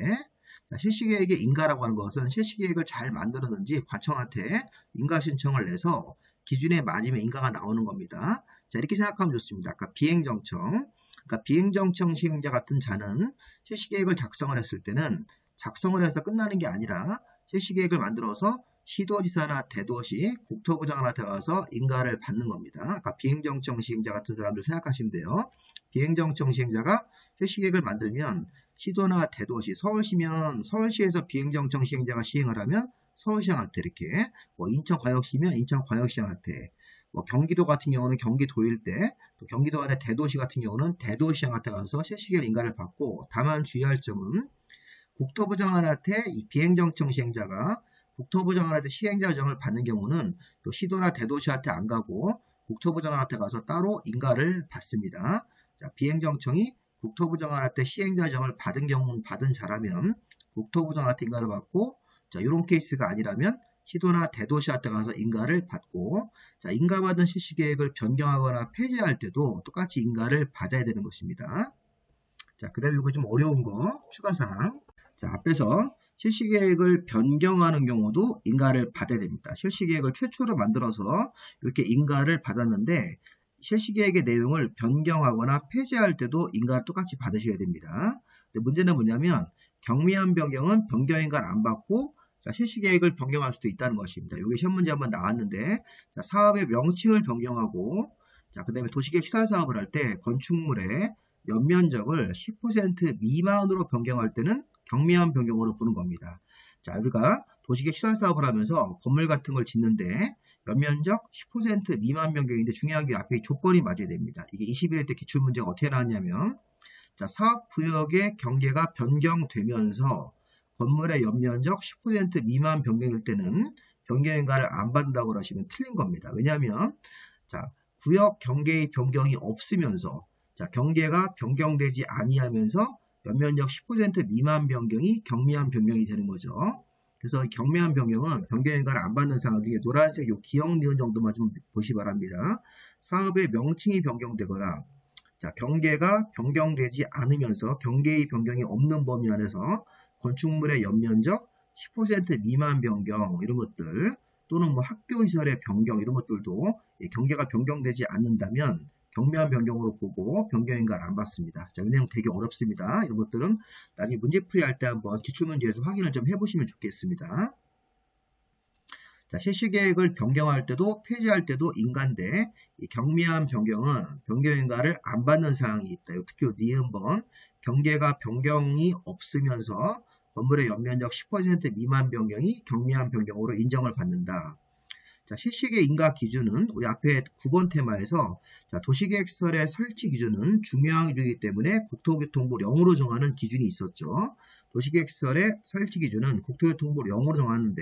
[SPEAKER 1] 자, 실시계획의 인가라고 하는 것은 실시계획을 잘 만들었는지 관청한테 인가 신청을 내서 기준에 맞으면 인가가 나오는 겁니다. 자, 이렇게 생각하면 좋습니다. 아까 비행정청, 그러니까 비행정청 시행자 같은 자는 실시계획을 작성을 했을 때는 작성을 해서 끝나는 게 아니라 실시계획을 만들어서 시도지사나 대도시, 국토부 장관한테 가서 인가를 받는 겁니다. 그러니까 비행정청 시행자 같은 사람들 생각하시면 돼요. 비행정청 시행자가 실시계획을 만들면 시도나 대도시, 서울시면 서울시에서 비행정청 시행자가 시행을 하면 서울시장한테 이렇게, 뭐 인천광역시면 인천광역시장한테, 뭐 경기도 같은 경우는 경기도일 때, 또 경기도가 아니라 대도시 같은 경우는 대도시장한테 가서 실시계획 인가를 받고, 다만 주의할 점은 국토부 장관한테 이 비행정청 시행자가 국토부 장관한테 시행자 지정을 받는 경우는 또 시도나 대도시한테 안 가고 국토부 장관한테 가서 따로 인가를 받습니다. 자, 비행정청이 국토부 장관한테 시행자 지정을 받은 경우는 받은 자라면 국토부 장관한테 인가를 받고, 자, 이런 케이스가 아니라면 시도나 대도시한테 가서 인가를 받고, 자, 인가받은 실시계획을 변경하거나 폐지할 때도 똑같이 인가를 받아야 되는 것입니다. 자, 그 다음에 이거 좀 어려운 거 추가사항. 자, 앞에서 실시계획을 변경하는 경우도 인가를 받아야 됩니다. 실시계획을 최초로 만들어서 이렇게 인가를 받았는데 실시계획의 내용을 변경하거나 폐지할 때도 인가를 똑같이 받으셔야 됩니다. 근데 문제는 뭐냐면 경미한 변경은 변경인가를 안 받고 자, 실시계획을 변경할 수도 있다는 것입니다. 이게 시험 문제 한번 나왔는데 자, 사업의 명칭을 변경하고 자, 그 다음에 도시계획 시설사업을 할 때 건축물의 연면적을 10% 미만으로 변경할 때는 경미한 변경으로 보는 겁니다. 자, 우리가 도시계획 시설사업을 하면서 건물 같은 걸 짓는데 연면적 10% 미만 변경인데 중요한 게 앞에 조건이 맞아야 됩니다. 이게 21회 때 기출문제가 어떻게 나왔냐면 자, 사업구역의 경계가 변경되면서 건물의 연면적 10% 미만 변경일 때는 변경인가를 안 받는다고 하시면 틀린 겁니다. 왜냐하면 자, 구역 경계의 변경이 없으면서 자, 경계가 변경되지 아니하면서 연면적 10% 미만 변경이 경미한 변경이 되는 거죠. 그래서 경미한 변경은 변경인가를 안 받는 상황 중에 노란색 요 기억 니은 정도만 좀 보시기 바랍니다. 사업의 명칭이 변경되거나 자, 경계가 변경되지 않으면서 경계의 변경이 없는 범위 안에서 건축물의 연면적 10% 미만 변경 이런 것들 또는 뭐 학교시설의 변경 이런 것들도 경계가 변경되지 않는다면 경미한 변경으로 보고 변경인가를 안 받습니다. 자, 이 내용 되게 어렵습니다. 이런 것들은 나중에 문제풀이 할 때 한번 기출문제에서 확인을 좀 해보시면 좋겠습니다. 자, 실시계획을 변경할 때도 폐지할 때도 인가인데 이 경미한 변경은 변경인가를 안 받는 사항이 있다. 특히 니은번 경계가 변경이 없으면서 건물의 연면적 10% 미만 변경이 경미한 변경으로 인정을 받는다. 자, 실시계획 인가 기준은 우리 앞에 9번 테마에서 자, 도시계획시설의 설치 기준은 중요한 기준이기 때문에 국토교통부 0으로 정하는 기준이 있었죠. 도시계획시설의 설치 기준은 국토교통부 0으로 정하는데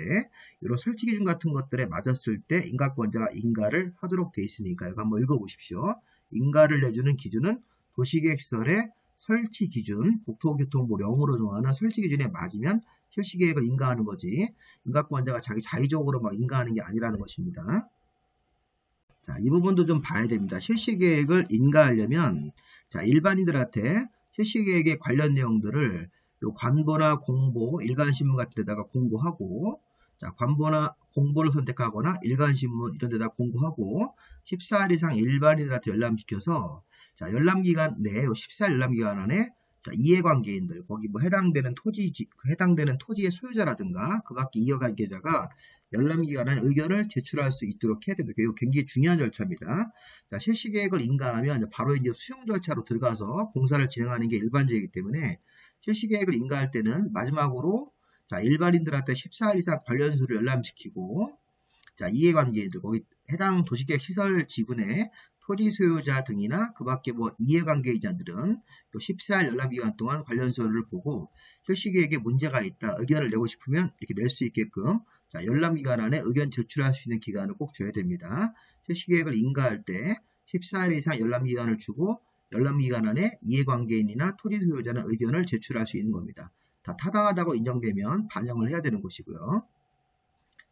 [SPEAKER 1] 이런 설치 기준 같은 것들에 맞았을 때 인가권자가 인가를 하도록 되어 있으니까 이거 한번 읽어보십시오. 인가를 내주는 기준은 도시계획시설의 설치 기준, 국토교통부 0으로 정하는 설치 기준에 맞으면 실시계획을 인가하는 거지 인가권자가 자기 자의적으로 막 인가하는 게 아니라는 것입니다. 자, 이 부분도 좀 봐야 됩니다. 실시계획을 인가하려면 자, 일반인들한테 실시계획의 관련 내용들을 요 관보나 공보, 일간신문 같은 데다가 공고하고 자, 관보나 공보를 선택하거나 일간신문 이런 데다 공고하고 14일 이상 일반인들한테 열람시켜서 자, 열람기간 내에 14일 열람기간 안에 자, 이해관계인들 거기 뭐 해당되는 토지의 소유자라든가 그 밖에 이해관계자가 열람기간에 의견을 제출할 수 있도록 해야 됩니다. 이거 굉장히 중요한 절차입니다. 자, 실시계획을 인가하면 바로 이제 수용 절차로 들어가서 공사를 진행하는 게 일반적이기 때문에 실시계획을 인가할 때는 마지막으로 자, 일반인들한테 14일 이상 관련서를 열람시키고 자, 이해관계인들 거기 해당 도시계획 시설 지분의 토지 소유자 등이나 그 밖에 뭐 이해관계자들은 또 14일 열람기간 동안 관련서를 보고 실시계획에 문제가 있다 의견을 내고 싶으면 이렇게 낼 수 있게끔 자, 열람기간 안에 의견 제출할 수 있는 기간을 꼭 줘야 됩니다. 실시계획을 인가할 때 14일 이상 열람기간을 주고 열람기간 안에 이해관계인이나 토지 소유자는 의견을 제출할 수 있는 겁니다. 다 타당하다고 인정되면 반영을 해야 되는 것이고요.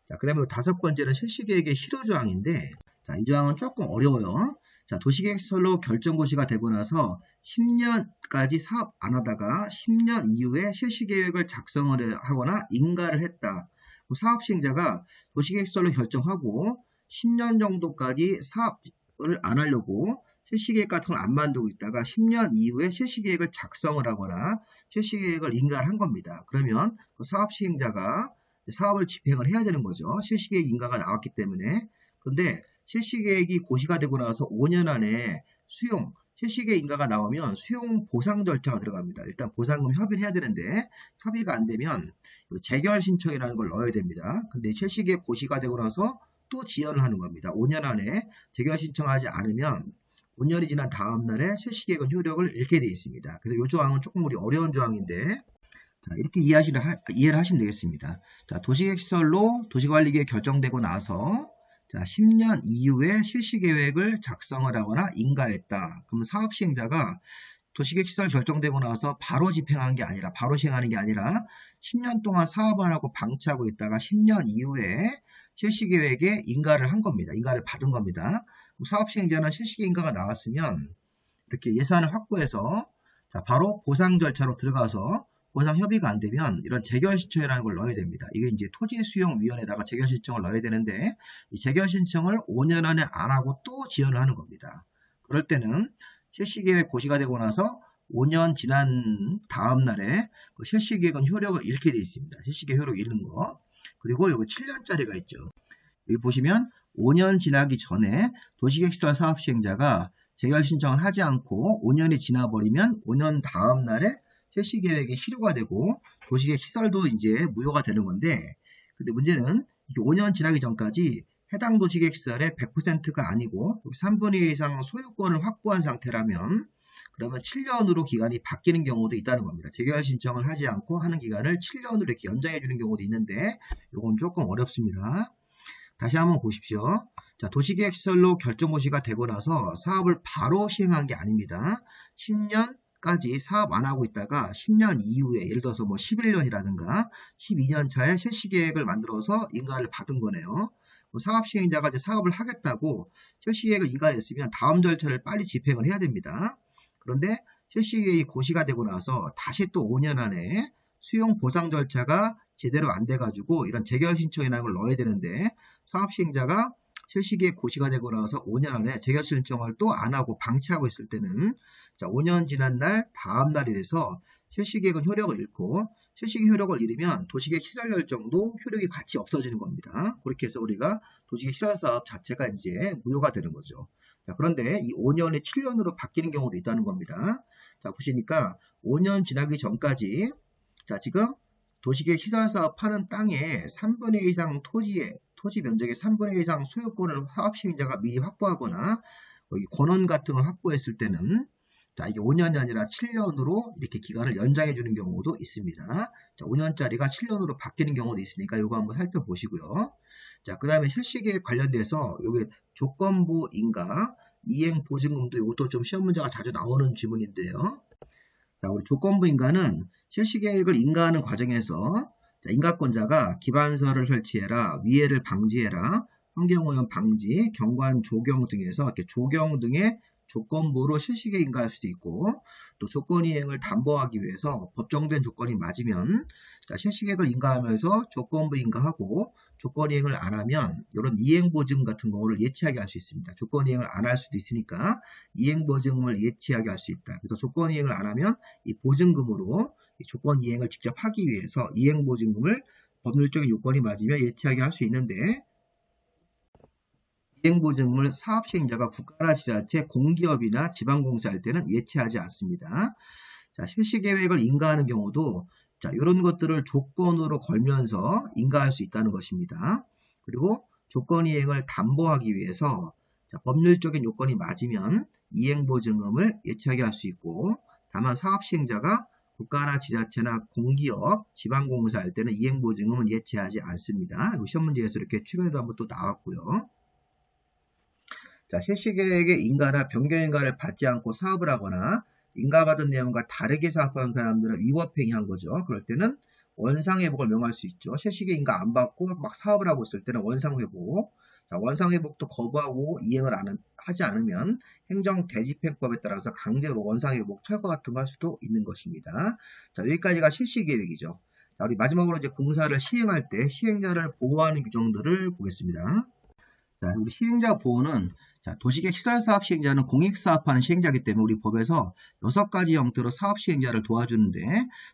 [SPEAKER 1] 자, 그 다음에 5번째는 실시계획의 실효조항인데 자, 이 조항은 조금 어려워요. 자, 도시계획시설로 결정고시가 되고 나서 10년까지 사업 안 하다가 10년 이후에 실시계획을 작성을 하거나 인가를 했다. 사업시행자가 도시계획시설로 결정하고 10년 정도까지 사업을 안 하려고 실시계획 같은 걸 안 만들고 있다가 10년 이후에 실시계획을 작성을 하거나 실시계획을 인가를 한 겁니다. 그러면 그 사업시행자가 사업을 집행을 해야 되는 거죠. 실시계획 인가가 나왔기 때문에. 근데 실시계획이 고시가 되고 나서 5년 안에 실시계획 인가가 나오면 수용 보상 절차가 들어갑니다. 일단 보상금 협의를 해야 되는데 협의가 안 되면 재결 신청이라는 걸 넣어야 됩니다. 근데 실시계획 고시가 되고 나서 또 지연을 하는 겁니다. 5년 안에 재결 신청하지 않으면 5년이 지난 다음 날에 실시계획은 효력을 잃게 되어 있습니다. 그래서 이 조항은 조금 우리 어려운 조항인데 자, 이렇게 이해를 하시면 되겠습니다. 자, 도시계획시설로 도시관리계획 결정되고 나서 자, 10년 이후에 실시계획을 작성을 하거나 인가했다. 그러면 사업시행자가 도시계획시설 결정되고 나서 바로 집행한 게 아니라 바로 시행하는 게 아니라 10년 동안 사업을 하고 방치하고 있다가 10년 이후에 실시계획에 인가를 한 겁니다. 인가를 받은 겁니다. 사업시행자는 실시계획 인가가 나왔으면 이렇게 예산을 확보해서 자, 바로 보상 절차로 들어가서 보상 협의가 안 되면 이런 재결 신청이라는 걸 넣어야 됩니다. 이게 이제 토지수용위원회에다가 재결 신청을 넣어야 되는데 이 재결 신청을 5년 안에 안 하고 또 지연을 하는 겁니다. 그럴 때는 실시계획 고시가 되고 나서 5년 지난 다음 날에 그 실시계획은 효력을 잃게 되어 있습니다. 실시계획 효력을 잃는 거. 그리고 여기 7년짜리가 있죠. 여기 보시면 5년 지나기 전에 도시계획시설 사업 시행자가 재결 신청을 하지 않고 5년이 지나버리면 5년 다음 날에 실시계획이 실효가 되고 도시계획 시설도 이제 무효가 되는 건데, 근데 문제는 이게 5년 지나기 전까지 해당 도시계획 시설의 100%가 아니고 3분의 2 이상 소유권을 확보한 상태라면 그러면 7년으로 기간이 바뀌는 경우도 있다는 겁니다. 재결 신청을 하지 않고 하는 기간을 7년으로 이렇게 연장해 주는 경우도 있는데 이건 조금 어렵습니다. 다시 한번 보십시오. 자, 도시계획시설로 결정고시가 되고 나서 사업을 바로 시행한 게 아닙니다. 10년까지 사업 안 하고 있다가 10년 이후에 예를 들어서 뭐 11년이라든가 12년 차에 실시계획을 만들어서 인가를 받은 거네요. 사업 시행자가 이제 사업을 하겠다고 실시계획을 인가했으면 다음 절차를 빨리 집행을 해야 됩니다. 그런데 실시계획이 고시가 되고 나서 다시 또 5년 안에 수용 보상 절차가 제대로 안 돼가지고 이런 재결 신청이라는 걸 넣어야 되는데 사업 시행자가 실시계획 고시가 되고 나서 5년 안에 재결 신청을 또 안 하고 방치하고 있을 때는 자, 5년 지난 날 다음 날이 돼서 실시계획은 효력을 잃고 실시계획 효력을 잃으면 도시계획 시설 결정도 효력이 같이 없어지는 겁니다. 그렇게 해서 우리가 도시계획 시설 사업 자체가 이제 무효가 되는 거죠. 자, 그런데 이 5년이 7년으로 바뀌는 경우도 있다는 겁니다. 자, 보시니까 5년 지나기 전까지 자, 지금 도시계획 시설 사업 하는 땅의 3분의 2 이상 토지 면적의 3분의 2 이상 소유권을 사업 시행자가 미리 확보하거나 권원 같은 걸 확보했을 때는 자, 이게 5년이 아니라 7년으로 이렇게 기간을 연장해 주는 경우도 있습니다. 자, 5년짜리가 7년으로 바뀌는 경우도 있으니까 이거 한번 살펴보시고요. 자, 그 다음에 실시계획 관련돼서 여기 조건부 인가, 이행 보증금도 이것도 좀 시험 문제가 자주 나오는 질문인데요. 자, 우리 조건부 인가는 실시계획을 인가하는 과정에서 자, 인가권자가 기반설을 설치해라, 위해를 방지해라, 환경오염 방지, 경관 조경 등에서 이렇게 조경 등의 조건부로 실시계획 인가할 수도 있고 또 조건 이행을 담보하기 위해서 법정된 조건이 맞으면 자, 실시계획을 인가하면서 조건부 인가하고 조건 이행을 안 하면 이런 이행보증 같은 경우를 예치하게 할 수 있습니다. 조건 이행을 안 할 수도 있으니까 이행보증을 예치하게 할 수 있다. 그래서 조건 이행을 안 하면 이 보증금으로 이 조건 이행을 직접 하기 위해서 이행보증금을 법률적인 요건이 맞으면 예치하게 할 수 있는데 이행보증금을 사업시행자가 국가나 지자체, 공기업이나 지방공사할 때는 예치하지 않습니다. 자, 실시계획을 인가하는 경우도 자, 이런 것들을 조건으로 걸면서 인가할 수 있다는 것입니다. 그리고 조건 이행을 담보하기 위해서 자, 법률적인 요건이 맞으면 이행보증금을 예치하게 할 수 있고 다만 사업시행자가 국가나 지자체나 공기업, 지방공사할 때는 이행보증금을 예치하지 않습니다. 시험 문제에서 이렇게 최근에도 한번 또 나왔고요. 자, 실시계획의 인가나 변경인가를 받지 않고 사업을 하거나 인가받은 내용과 다르게 사업하는 사람들은 위법행위한 거죠. 그럴 때는 원상회복을 명할 수 있죠. 실시계획 인가 안 받고 막 사업을 하고 있을 때는 원상회복. 자, 원상회복도 거부하고 이행을 하지 않으면 행정대집행법에 따라서 강제로 원상회복, 철거 같은 거 할 수도 있는 것입니다. 자, 여기까지가 실시계획이죠. 자, 우리 마지막으로 이제 공사를 시행할 때 시행자를 보호하는 규정들을 보겠습니다. 자, 우리 시행자 보호는 자, 도시계획 시설사업 시행자는 공익사업하는 시행자이기 때문에 우리 법에서 6가지 형태로 사업 시행자를 도와주는데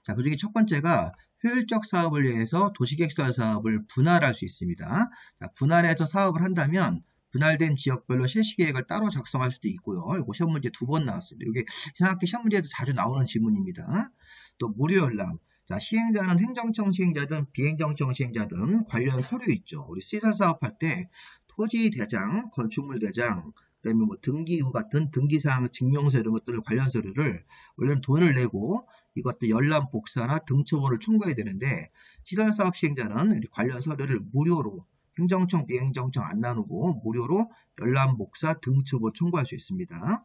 [SPEAKER 1] 자, 그중에 첫 번째가 효율적 사업을 위해서 도시계획 시설 사업을 분할할 수 있습니다. 자, 분할해서 사업을 한다면 분할된 지역별로 실시계획을 따로 작성할 수도 있고요. 이거 시험 문제 2번 나왔습니다. 이게 이상하게 시험 문제에서 자주 나오는 질문입니다. 또 무료 열람. 자, 시행자는 행정청 시행자든 비행정청 시행자든 관련 서류 있죠. 우리 시설 사업할 때 토지 대장, 건축물 대장, 그다음에 뭐 등기후 같은 등기사항, 증명서 이런 것들을 관련 서류를 원래는 돈을 내고 이것도 열람 복사나 등초본을 청구해야 되는데 시설사업 시행자는 관련 서류를 무료로 행정청, 비행정청 안 나누고 무료로 열람 복사, 등초본 청구할 수 있습니다.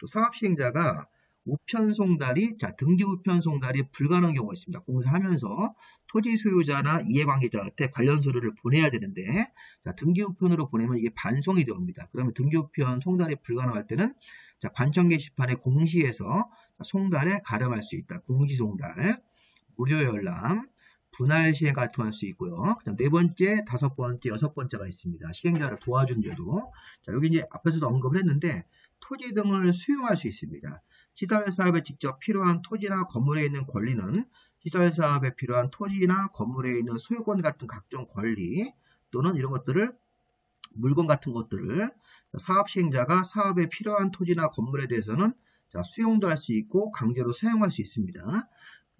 [SPEAKER 1] 또 사업 시행자가 우편 송달이 등기 우편 송달이 불가능한 경우가 있습니다. 공사하면서 토지 소유자나 이해관계자한테 관련 서류를 보내야 되는데 등기 우편으로 보내면 이게 반송이 됩니다. 그러면 등기 우편 송달이 불가능할 때는 관청 게시판에 공시해서 송달에 가름할 수 있다. 공시 송달. 무료 열람, 분할 시행 같은 거 할 수 있고요. 그다음 네 번째, 다섯 번째, 여섯 번째가 있습니다. 시행자를 도와준 제도. 자, 여기 이제 앞에서도 언급을 했는데 토지 등을 수용할 수 있습니다. 시설 사업에 직접 필요한 토지나 건물에 있는 권리는 시설 사업에 필요한 토지나 건물에 있는 소유권 같은 각종 권리 또는 이런 것들을 물건 같은 것들을 사업 시행자가 사업에 필요한 토지나 건물에 대해서는 수용도 할 수 있고 강제로 사용할 수 있습니다.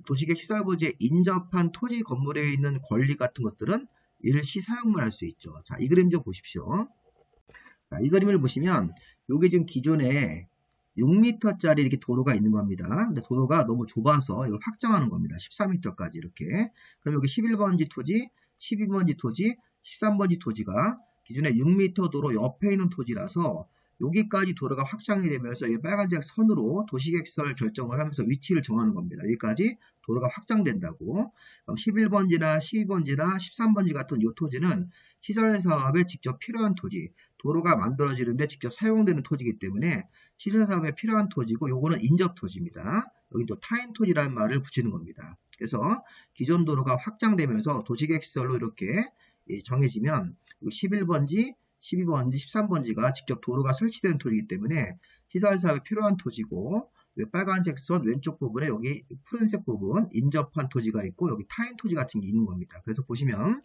[SPEAKER 1] 도시계획 시설부지에 인접한 토지 건물에 있는 권리 같은 것들은 일시 사용만 할 수 있죠. 자, 이 그림 좀 보십시오. 자, 이 그림을 보시면 이게 지금 기존에 6m짜리 이렇게 도로가 있는 겁니다. 근데 도로가 너무 좁아서 이걸 확장하는 겁니다. 14m까지 이렇게. 그럼 여기 11번지 토지, 12번지 토지, 13번지 토지가 기존에 6m 도로 옆에 있는 토지라서 여기까지 도로가 확장이 되면서 이 빨간색 선으로 도시계획설 결정을 하면서 위치를 정하는 겁니다. 여기까지 도로가 확장된다고. 그럼 11번지나 12번지나 13번지 같은 이 토지는 시설 사업에 직접 필요한 토지, 도로가 만들어지는데 직접 사용되는 토지이기 때문에 시설 사업에 필요한 토지고 요거는 인접 토지입니다. 여기 또 타인 토지라는 말을 붙이는 겁니다. 그래서 기존 도로가 확장되면서 도시계획설로 이렇게 정해지면 11번지, 12번지, 13번지가 직접 도로가 설치되는 토지이기 때문에 시설사업에 필요한 토지고 빨간색 선 왼쪽 부분에 여기 푸른색 부분 인접한 토지가 있고 여기 타인 토지 같은 게 있는 겁니다. 그래서 보시면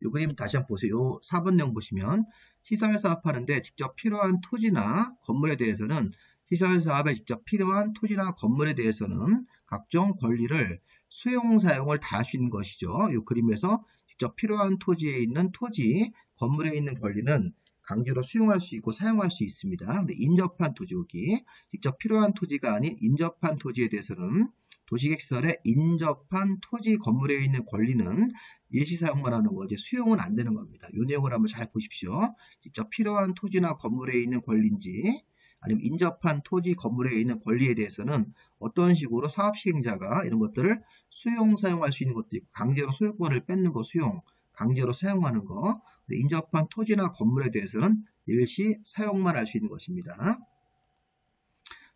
[SPEAKER 1] 이 그림 다시 한번 보세요. 요 4번령 보시면 시설사업하는데 직접 필요한 토지나 건물에 대해서는 시설사업에 직접 필요한 토지나 건물에 대해서는 각종 권리를 수용 사용을 다 할 수 있는 것이죠. 이 그림에서 직접 필요한 토지에 있는 토지, 건물에 있는 권리는 강제로 수용할 수 있고 사용할 수 있습니다. 근데 인접한 토지 여기 직접 필요한 토지가 아닌 인접한 토지에 대해서는 도시계획설에 인접한 토지 건물에 있는 권리는 일시 사용만 하는 거지 수용은 안 되는 겁니다. 이 내용을 한번 잘 보십시오. 직접 필요한 토지나 건물에 있는 권리인지 아니면 인접한 토지 건물에 있는 권리에 대해서는 어떤 식으로 사업 시행자가 이런 것들을 수용 사용할 수 있는 것도 있고 강제로 소유권을 뺏는 거 수용, 강제로 사용하는 거, 인접한 토지나 건물에 대해서는 일시 사용만 할 수 있는 것입니다.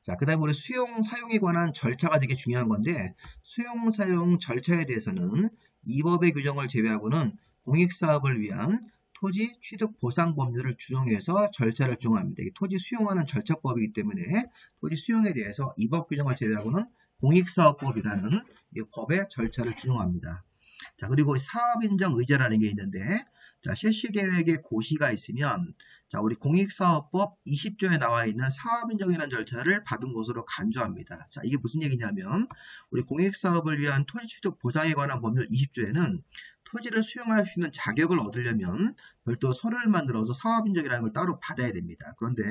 [SPEAKER 1] 자, 그 다음에 우리 수용 사용에 관한 절차가 되게 중요한 건데 수용 사용 절차에 대해서는 이 법의 규정을 제외하고는 공익사업을 위한 토지 취득 보상 법률을 준용해서 절차를 준용합니다. 토지 수용하는 절차법이기 때문에 토지 수용에 대해서 이 법 규정을 제외하고는 공익사업법이라는 이 법의 절차를 준용합니다. 자, 그리고 사업인정 의제라는 게 있는데, 자, 실시계획에 고시가 있으면, 자, 우리 공익사업법 20조에 나와 있는 사업인정이라는 절차를 받은 것으로 간주합니다. 자, 이게 무슨 얘기냐면, 우리 공익사업을 위한 토지취득 보상에 관한 법률 20조에는 토지를 수용할 수 있는 자격을 얻으려면 별도 서류를 만들어서 사업인정이라는 걸 따로 받아야 됩니다. 그런데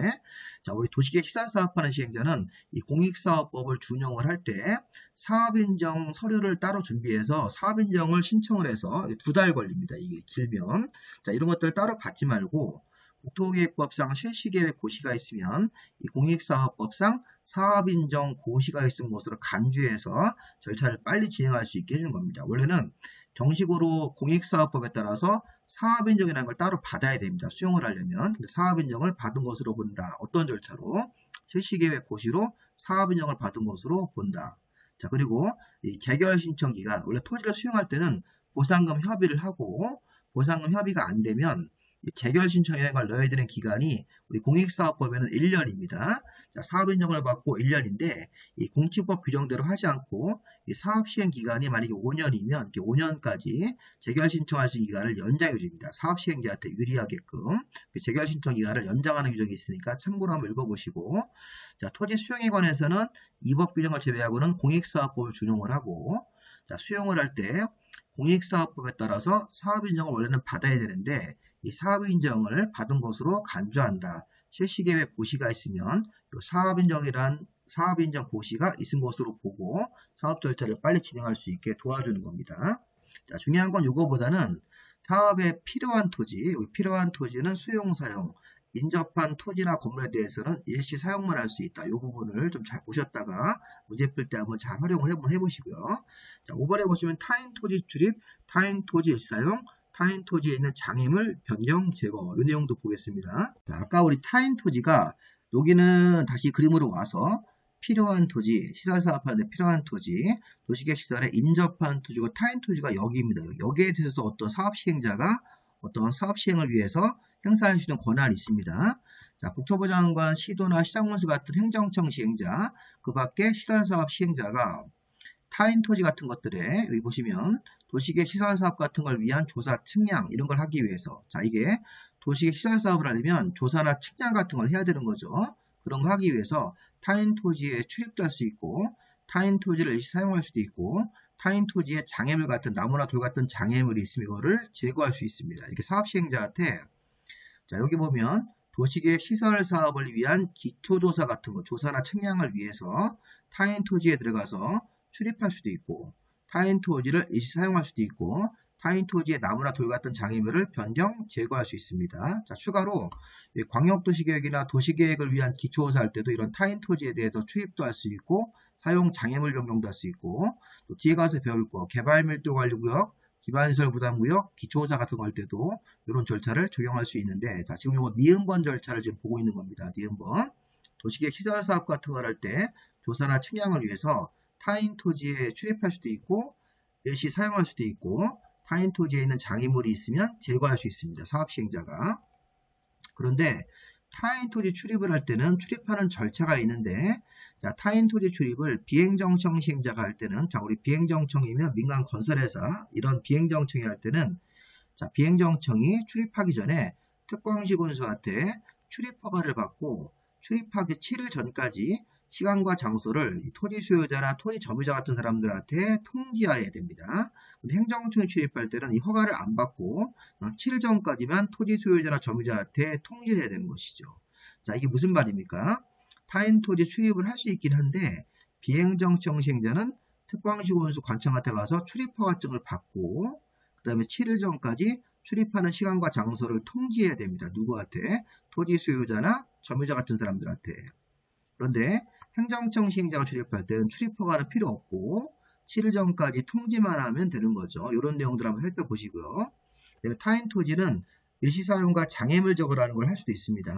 [SPEAKER 1] 자, 우리 도시계획 시설사업하는 시행자는 이 공익사업법을 준용을 할 때 사업인정 서류를 따로 준비해서 사업인정을 신청을 해서 2달 걸립니다. 이게 길면. 자, 이런 것들을 따로 받지 말고 국토계획법상 실시계획 고시가 있으면 이 공익사업법상 사업인정 고시가 있은 것으로 간주해서 절차를 빨리 진행할 수 있게 해주는 겁니다. 원래는 정식으로 공익사업법에 따라서 사업인정이라는 걸 따로 받아야 됩니다. 수용을 하려면. 근데 사업인정을 받은 것으로 본다. 어떤 절차로? 실시계획 고시로 사업인정을 받은 것으로 본다. 자, 그리고 이 재결 신청 기간. 원래 토지를 수용할 때는 보상금 협의를 하고 보상금 협의가 안 되면 재결 신청이라는 걸 넣어야 되는 기간이 우리 공익사업법에는 1년입니다. 자, 사업인정을 받고 1년인데 이 공치법 규정대로 하지 않고 이 사업시행 기간이 만약에 5년이면 5년까지 재결 신청할 수 있는 기간을 연장해 줍니다. 사업시행자한테 유리하게끔 재결 신청 기간을 연장하는 규정이 있으니까 참고로 한번 읽어보시고, 자, 토지 수용에 관해서는 이 법 규정을 제외하고는 공익사업법을 준용을 하고, 자, 수용을 할 때 공익사업법에 따라서 사업인정을 원래는 받아야 되는데 이 사업인정을 받은 것으로 간주한다. 실시계획 고시가 있으면 사업인정이란 사업인정 고시가 있은 것으로 보고 사업 절차를 빨리 진행할 수 있게 도와주는 겁니다. 자, 중요한 건 이거보다는 사업에 필요한 토지, 필요한 토지는 수용 사용, 인접한 토지나 건물에 대해서는 일시 사용만 할 수 있다. 이 부분을 좀 잘 보셨다가 문제 풀 때 한번 잘 활용을 한번 해보시고요. 자, 5번에 보시면 타인 토지 출입, 타인 토지 일사용, 타인 토지에 있는 장애물 변경 제거 이 내용도 보겠습니다. 자, 아까 우리 타인 토지가 여기는 다시 그림으로 와서 필요한 토지, 시설 사업하는데 필요한 토지, 도시계획 시설에 인접한 토지고 타인 토지가 여기입니다. 여기에 대해서 어떤 사업 시행자가 어떤 사업 시행을 위해서 행사할 수 있는 권한이 있습니다. 자, 국토부 장관, 시도나 시장군수 같은 행정청 시행자, 그 밖에 시설사업 시행자가 타인 토지 같은 것들에 여기 보시면 도시계획 시설사업 같은 걸 위한 조사, 측량 이런 걸 하기 위해서 자 이게 도시계획 시설사업을 하려면 조사나 측량 같은 걸 해야 되는 거죠. 그런 거 하기 위해서 타인 토지에 출입도 할 수 있고 타인 토지를 일시 사용할 수도 있고 타인 토지에 장애물 같은 나무나 돌 같은 장애물이 있으면 이거를 제거할 수 있습니다. 이렇게 사업 시행자한테 자 여기 보면 도시계획 시설 사업을 위한 기초조사 같은 거 조사나 측량을 위해서 타인 토지에 들어가서 출입할 수도 있고 타인 토지를 일시 사용할 수도 있고 타인 토지의 나무나 돌 같은 장애물을 변경, 제거할 수 있습니다. 자, 추가로 광역도시계획이나 도시계획을 위한 기초조사 할 때도 이런 타인 토지에 대해서 출입도 할 수 있고 사용 장애물 변경도 할 수 있고 또 뒤에 가서 배울 거 개발밀도관리구역, 기반시설 부담구역, 기초조사 같은 거 할 때도 이런 절차를 적용할 수 있는데 자, 지금 이거 니은번 절차를 지금 보고 있는 겁니다. 니은번. 도시계획 시설사업 같은 걸 할 때 조사나 측량을 위해서 타인 토지에 출입할 수도 있고 일시 사용할 수도 있고 타인 토지에 있는 장애물이 있으면 제거할 수 있습니다. 사업 시행자가. 그런데 타인 토지 출입을 할 때는 출입하는 절차가 있는데 자, 타인 토지 출입을 비행정청 시행자가 할 때는 자 우리 비행정청이면 민간 건설회사 이런 비행정청이 할 때는 자 비행정청이 출입하기 전에 특광시군수한테 출입 허가를 받고 출입하기 7일 전까지 시간과 장소를 토지 소유자나 토지 점유자 같은 사람들한테 통지해야 됩니다. 근데 행정청이 출입할 때는 이 허가를 안 받고 7일 전까지만 토지 소유자나 점유자한테 통지를 해야 되는 것이죠. 자, 이게 무슨 말입니까? 타인 토지 출입을 할 수 있긴 한데 비행정청 시행자는 특광시군수 관청한테 가서 출입허가증을 받고 그 다음에 7일 전까지 출입하는 시간과 장소를 통지해야 됩니다. 누구한테? 토지 소유자나 점유자 같은 사람들한테. 그런데 행정청 시행자가 출입할 때는 출입허가는 필요 없고 7일 전까지 통지만 하면 되는 거죠. 이런 내용들 한번 살펴보시고요. 타인 토지는 일시사용과 장애물 제거라는 걸 할 수도 있습니다.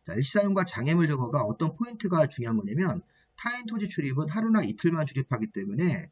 [SPEAKER 1] 자, 일시사용과 장애물 제거가 어떤 포인트가 중요한 거냐면 타인 토지 출입은 하루나 이틀만 출입하기 때문에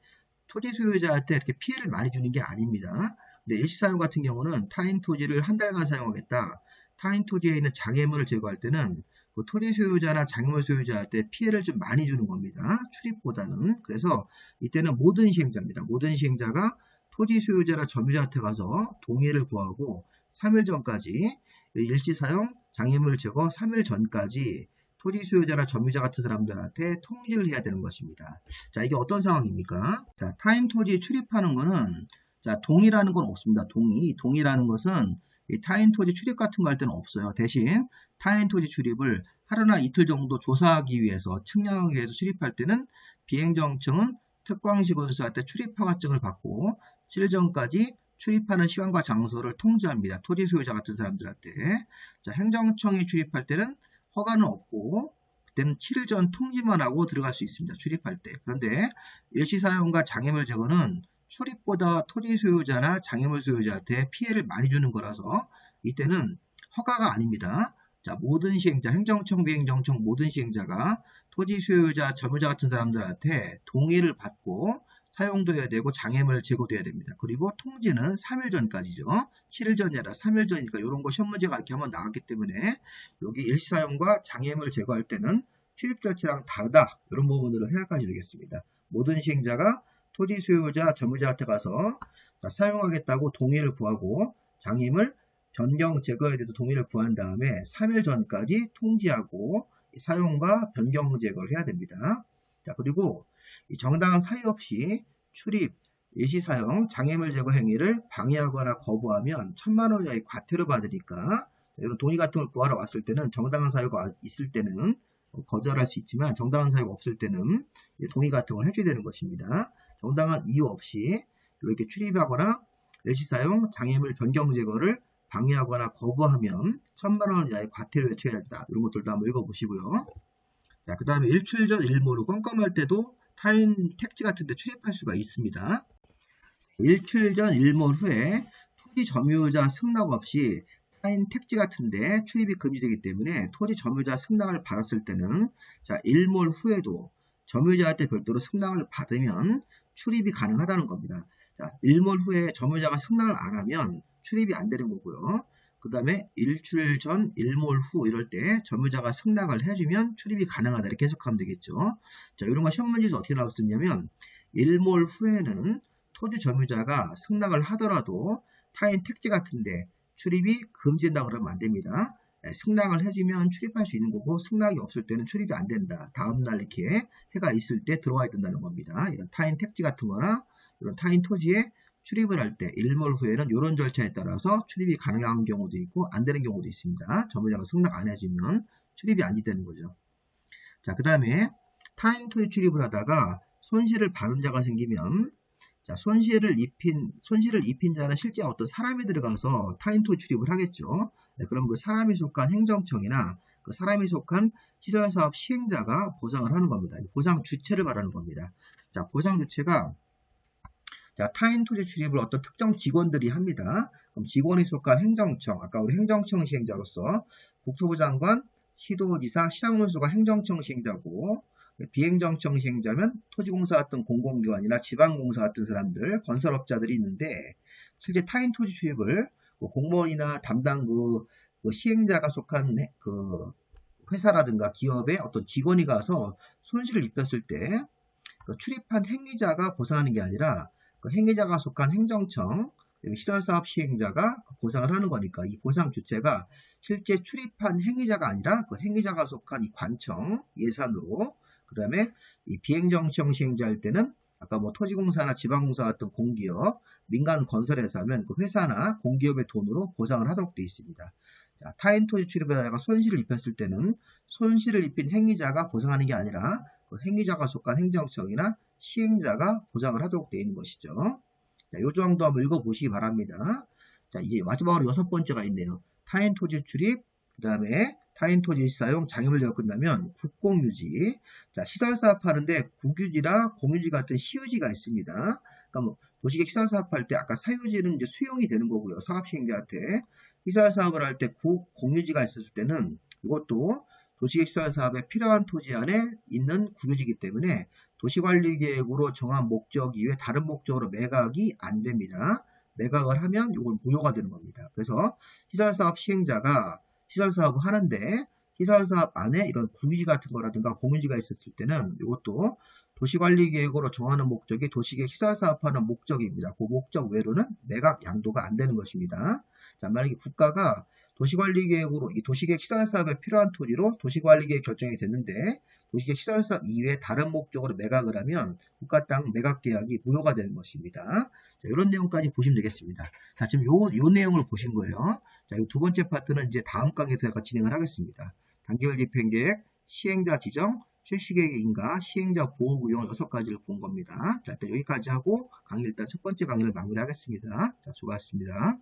[SPEAKER 1] 토지 소유자한테 이렇게 피해를 많이 주는 게 아닙니다. 근데 일시사용 같은 경우는 타인 토지를 한 달간 사용하겠다. 타인 토지에 있는 장애물을 제거할 때는 그 토지 소유자나 장애물 소유자한테 피해를 좀 많이 주는 겁니다. 출입보다는. 그래서 이때는 모든 시행자입니다. 모든 시행자가 토지 소유자나 점유자한테 가서 동의를 구하고 3일 전까지 일시사용 장애물 제거 3일 전까지 토지 소유자나 점유자 같은 사람들한테 통지를 해야 되는 것입니다. 자, 이게 어떤 상황입니까? 자, 타인 토지에 출입하는 거는 자, 동의라는 건 없습니다. 동의라는 것은 이 타인 토지 출입 같은 거 할 때는 없어요. 대신 타인 토지 출입을 하루나 이틀 정도 조사하기 위해서 측량하기 위해서 출입할 때는 비행정청은 특광시군수한테 출입허가증을 받고 7일 전까지 출입하는 시간과 장소를 통지합니다. 토지 소유자 같은 사람들한테. 자, 행정청이 출입할 때는 허가는 없고 그때는 7일 전 통지만 하고 들어갈 수 있습니다. 출입할 때. 그런데 일시사용과 장애물 제거는 출입보다 토지 소유자나 장애물 소유자한테 피해를 많이 주는 거라서 이때는 허가가 아닙니다. 자, 모든 시행자, 행정청, 비행정청 모든 시행자가 토지 소유자, 점유자 같은 사람들한테 동의를 받고 사용도 해야 되고 장애물 제거도 해야 됩니다. 그리고 통지는 3일 전까지죠. 7일 전이 아니라 3일 전이니까 이런 거 시험 문제가 이렇게 한번 나왔기 때문에 여기 일시사용과 장애물 제거할 때는 출입 절차랑 다르다. 이런 부분으로 생각하시면 되겠습니다. 모든 시행자가 토지 소유자, 점유자한테 가서 사용하겠다고 동의를 구하고 장애물 변경 제거에 대해서 동의를 구한 다음에 3일 전까지 통지하고 사용과 변경 제거를 해야 됩니다. 자, 그리고 정당한 사유 없이 출입, 일시사용, 장애물 제거 행위를 방해하거나 거부하면 1,000만 원 이하의 과태료 받으니까 이런 동의 같은 걸 구하러 왔을 때는 정당한 사유가 있을 때는 거절할 수 있지만 정당한 사유가 없을 때는 동의 같은 걸 해줘야 되는 것입니다. 정당한 이유 없이 이렇게 출입하거나 일시사용, 장애물 변경 제거를 방해하거나 거부하면 1,000만 원 이하의 과태료에 처해야 된다. 이런 것들도 한번 읽어보시고요. 자, 그 다음에 일출 전 일모로 껌껌할 때도 타인 택지 같은 데 출입할 수가 있습니다. 일출 전 일몰 후에 토지 점유자 승낙 없이 타인 택지 같은 데 출입이 금지되기 때문에 토지 점유자 승낙을 받았을 때는 자, 일몰 후에도 점유자한테 별도로 승낙을 받으면 출입이 가능하다는 겁니다. 자, 일몰 후에 점유자가 승낙을 안 하면 출입이 안 되는 거고요. 그 다음에 일출 전, 일몰 후 이럴 때 점유자가 승낙을 해주면 출입이 가능하다 이렇게 해석하면 되겠죠. 자, 이런 거 시험 문제에서 어떻게 나왔었냐면 일몰 후에는 토지 점유자가 승낙을 하더라도 타인 택지 같은데 출입이 금지된다 그러면 안 됩니다. 승낙을 해주면 출입할 수 있는 거고 승낙이 없을 때는 출입이 안 된다. 다음날 이렇게 해가 있을 때 들어와야 된다는 겁니다. 이런 타인 택지 같은 거나 이런 타인 토지에 출입을 할 때 일몰 후에는 이런 절차에 따라서 출입이 가능한 경우도 있고 안 되는 경우도 있습니다. 점유자가 승낙 안 해주면 출입이 안 되는 거죠. 자, 그 다음에 타인 토지 출입을 하다가 손실을 받은 자가 생기면 자, 손실을 입힌 자는 실제 어떤 사람이 들어가서 타인 토지 출입을 하겠죠. 네, 그럼 그 사람이 속한 행정청이나 그 사람이 속한 시설사업 시행자가 보상을 하는 겁니다. 보상 주체를 말하는 겁니다. 자, 보상 주체가 자, 타인 토지 출입을 어떤 특정 직원들이 합니다. 그럼 직원이 속한 행정청, 아까 우리 행정청 시행자로서 국토부 장관, 시도지사, 시장문수가 행정청 시행자고 비행정청 시행자면 토지공사 같은 공공기관이나 지방공사 같은 사람들, 건설업자들이 있는데 실제 타인 토지 출입을 공무원이나 담당 그 시행자가 속한 그 회사라든가 기업의 어떤 직원이 가서 손실을 입혔을 때 그 출입한 행위자가 보상하는 게 아니라 그 행위자가 속한 행정청, 시설사업 시행자가 보상을 하는 거니까 이 보상 주체가 실제 출입한 행위자가 아니라 그 행위자가 속한 이 관청 예산으로 그 다음에 이 비행정청 시행자 할 때는 아까 뭐 토지공사나 지방공사 같은 공기업, 민간 건설회사 하면 그 회사나 공기업의 돈으로 보상을 하도록 되어 있습니다. 자, 타인 토지 출입에 다가 손실을 입혔을 때는 손실을 입힌 행위자가 보상하는 게 아니라 그 행위자가 속한 행정청이나 시행자가 보상을 하도록 되어 있는 것이죠. 자, 요 정도 한번 읽어보시기 바랍니다. 자, 이제 마지막으로 6번째가 있네요. 타인 토지 출입, 그 다음에 타인 토지 사용, 장애물료가 끝나면 국공유지. 자, 시설사업 하는데 국유지나 공유지 같은 시유지가 있습니다. 그러니까 뭐 도시계획 시설사업 할 때 아까 사유지는 이제 수용이 되는 거고요. 사업시행자한테. 시설사업을 할 때 공유지가 있었을 때는 이것도 도시계획 시설사업에 필요한 토지 안에 있는 국유지이기 때문에 도시관리계획으로 정한 목적 이외에 다른 목적으로 매각이 안 됩니다. 매각을 하면 이건 무효가 되는 겁니다. 그래서 시설사업 시행자가 시설사업을 하는데 시설사업 안에 이런 국유지 같은 거라든가 공유지가 있었을 때는 이것도 도시관리계획으로 정하는 목적이 도시계획 시설사업하는 목적입니다. 그 목적 외로는 매각 양도가 안 되는 것입니다. 자, 만약에 국가가 도시관리계획으로 이 도시계획 시설사업에 필요한 토지로 도시관리계획 결정이 됐는데 도시계획 시설사업 이외에 다른 목적으로 매각을 하면 국가 땅 매각 계약이 무효가 되는 것입니다. 자, 이런 내용까지 보시면 되겠습니다. 자, 지금 요 내용을 보신 거예요. 자, 이 두 번째 파트는 이제 다음 강의에서 제가 진행을 하겠습니다. 단기별 집행계획, 시행자 지정, 실시계획 인가, 시행자 보호 유형 6가지를 본 겁니다. 자, 일단 여기까지 하고 강의 일단 첫 번째 강의를 마무리하겠습니다. 자, 수고하셨습니다.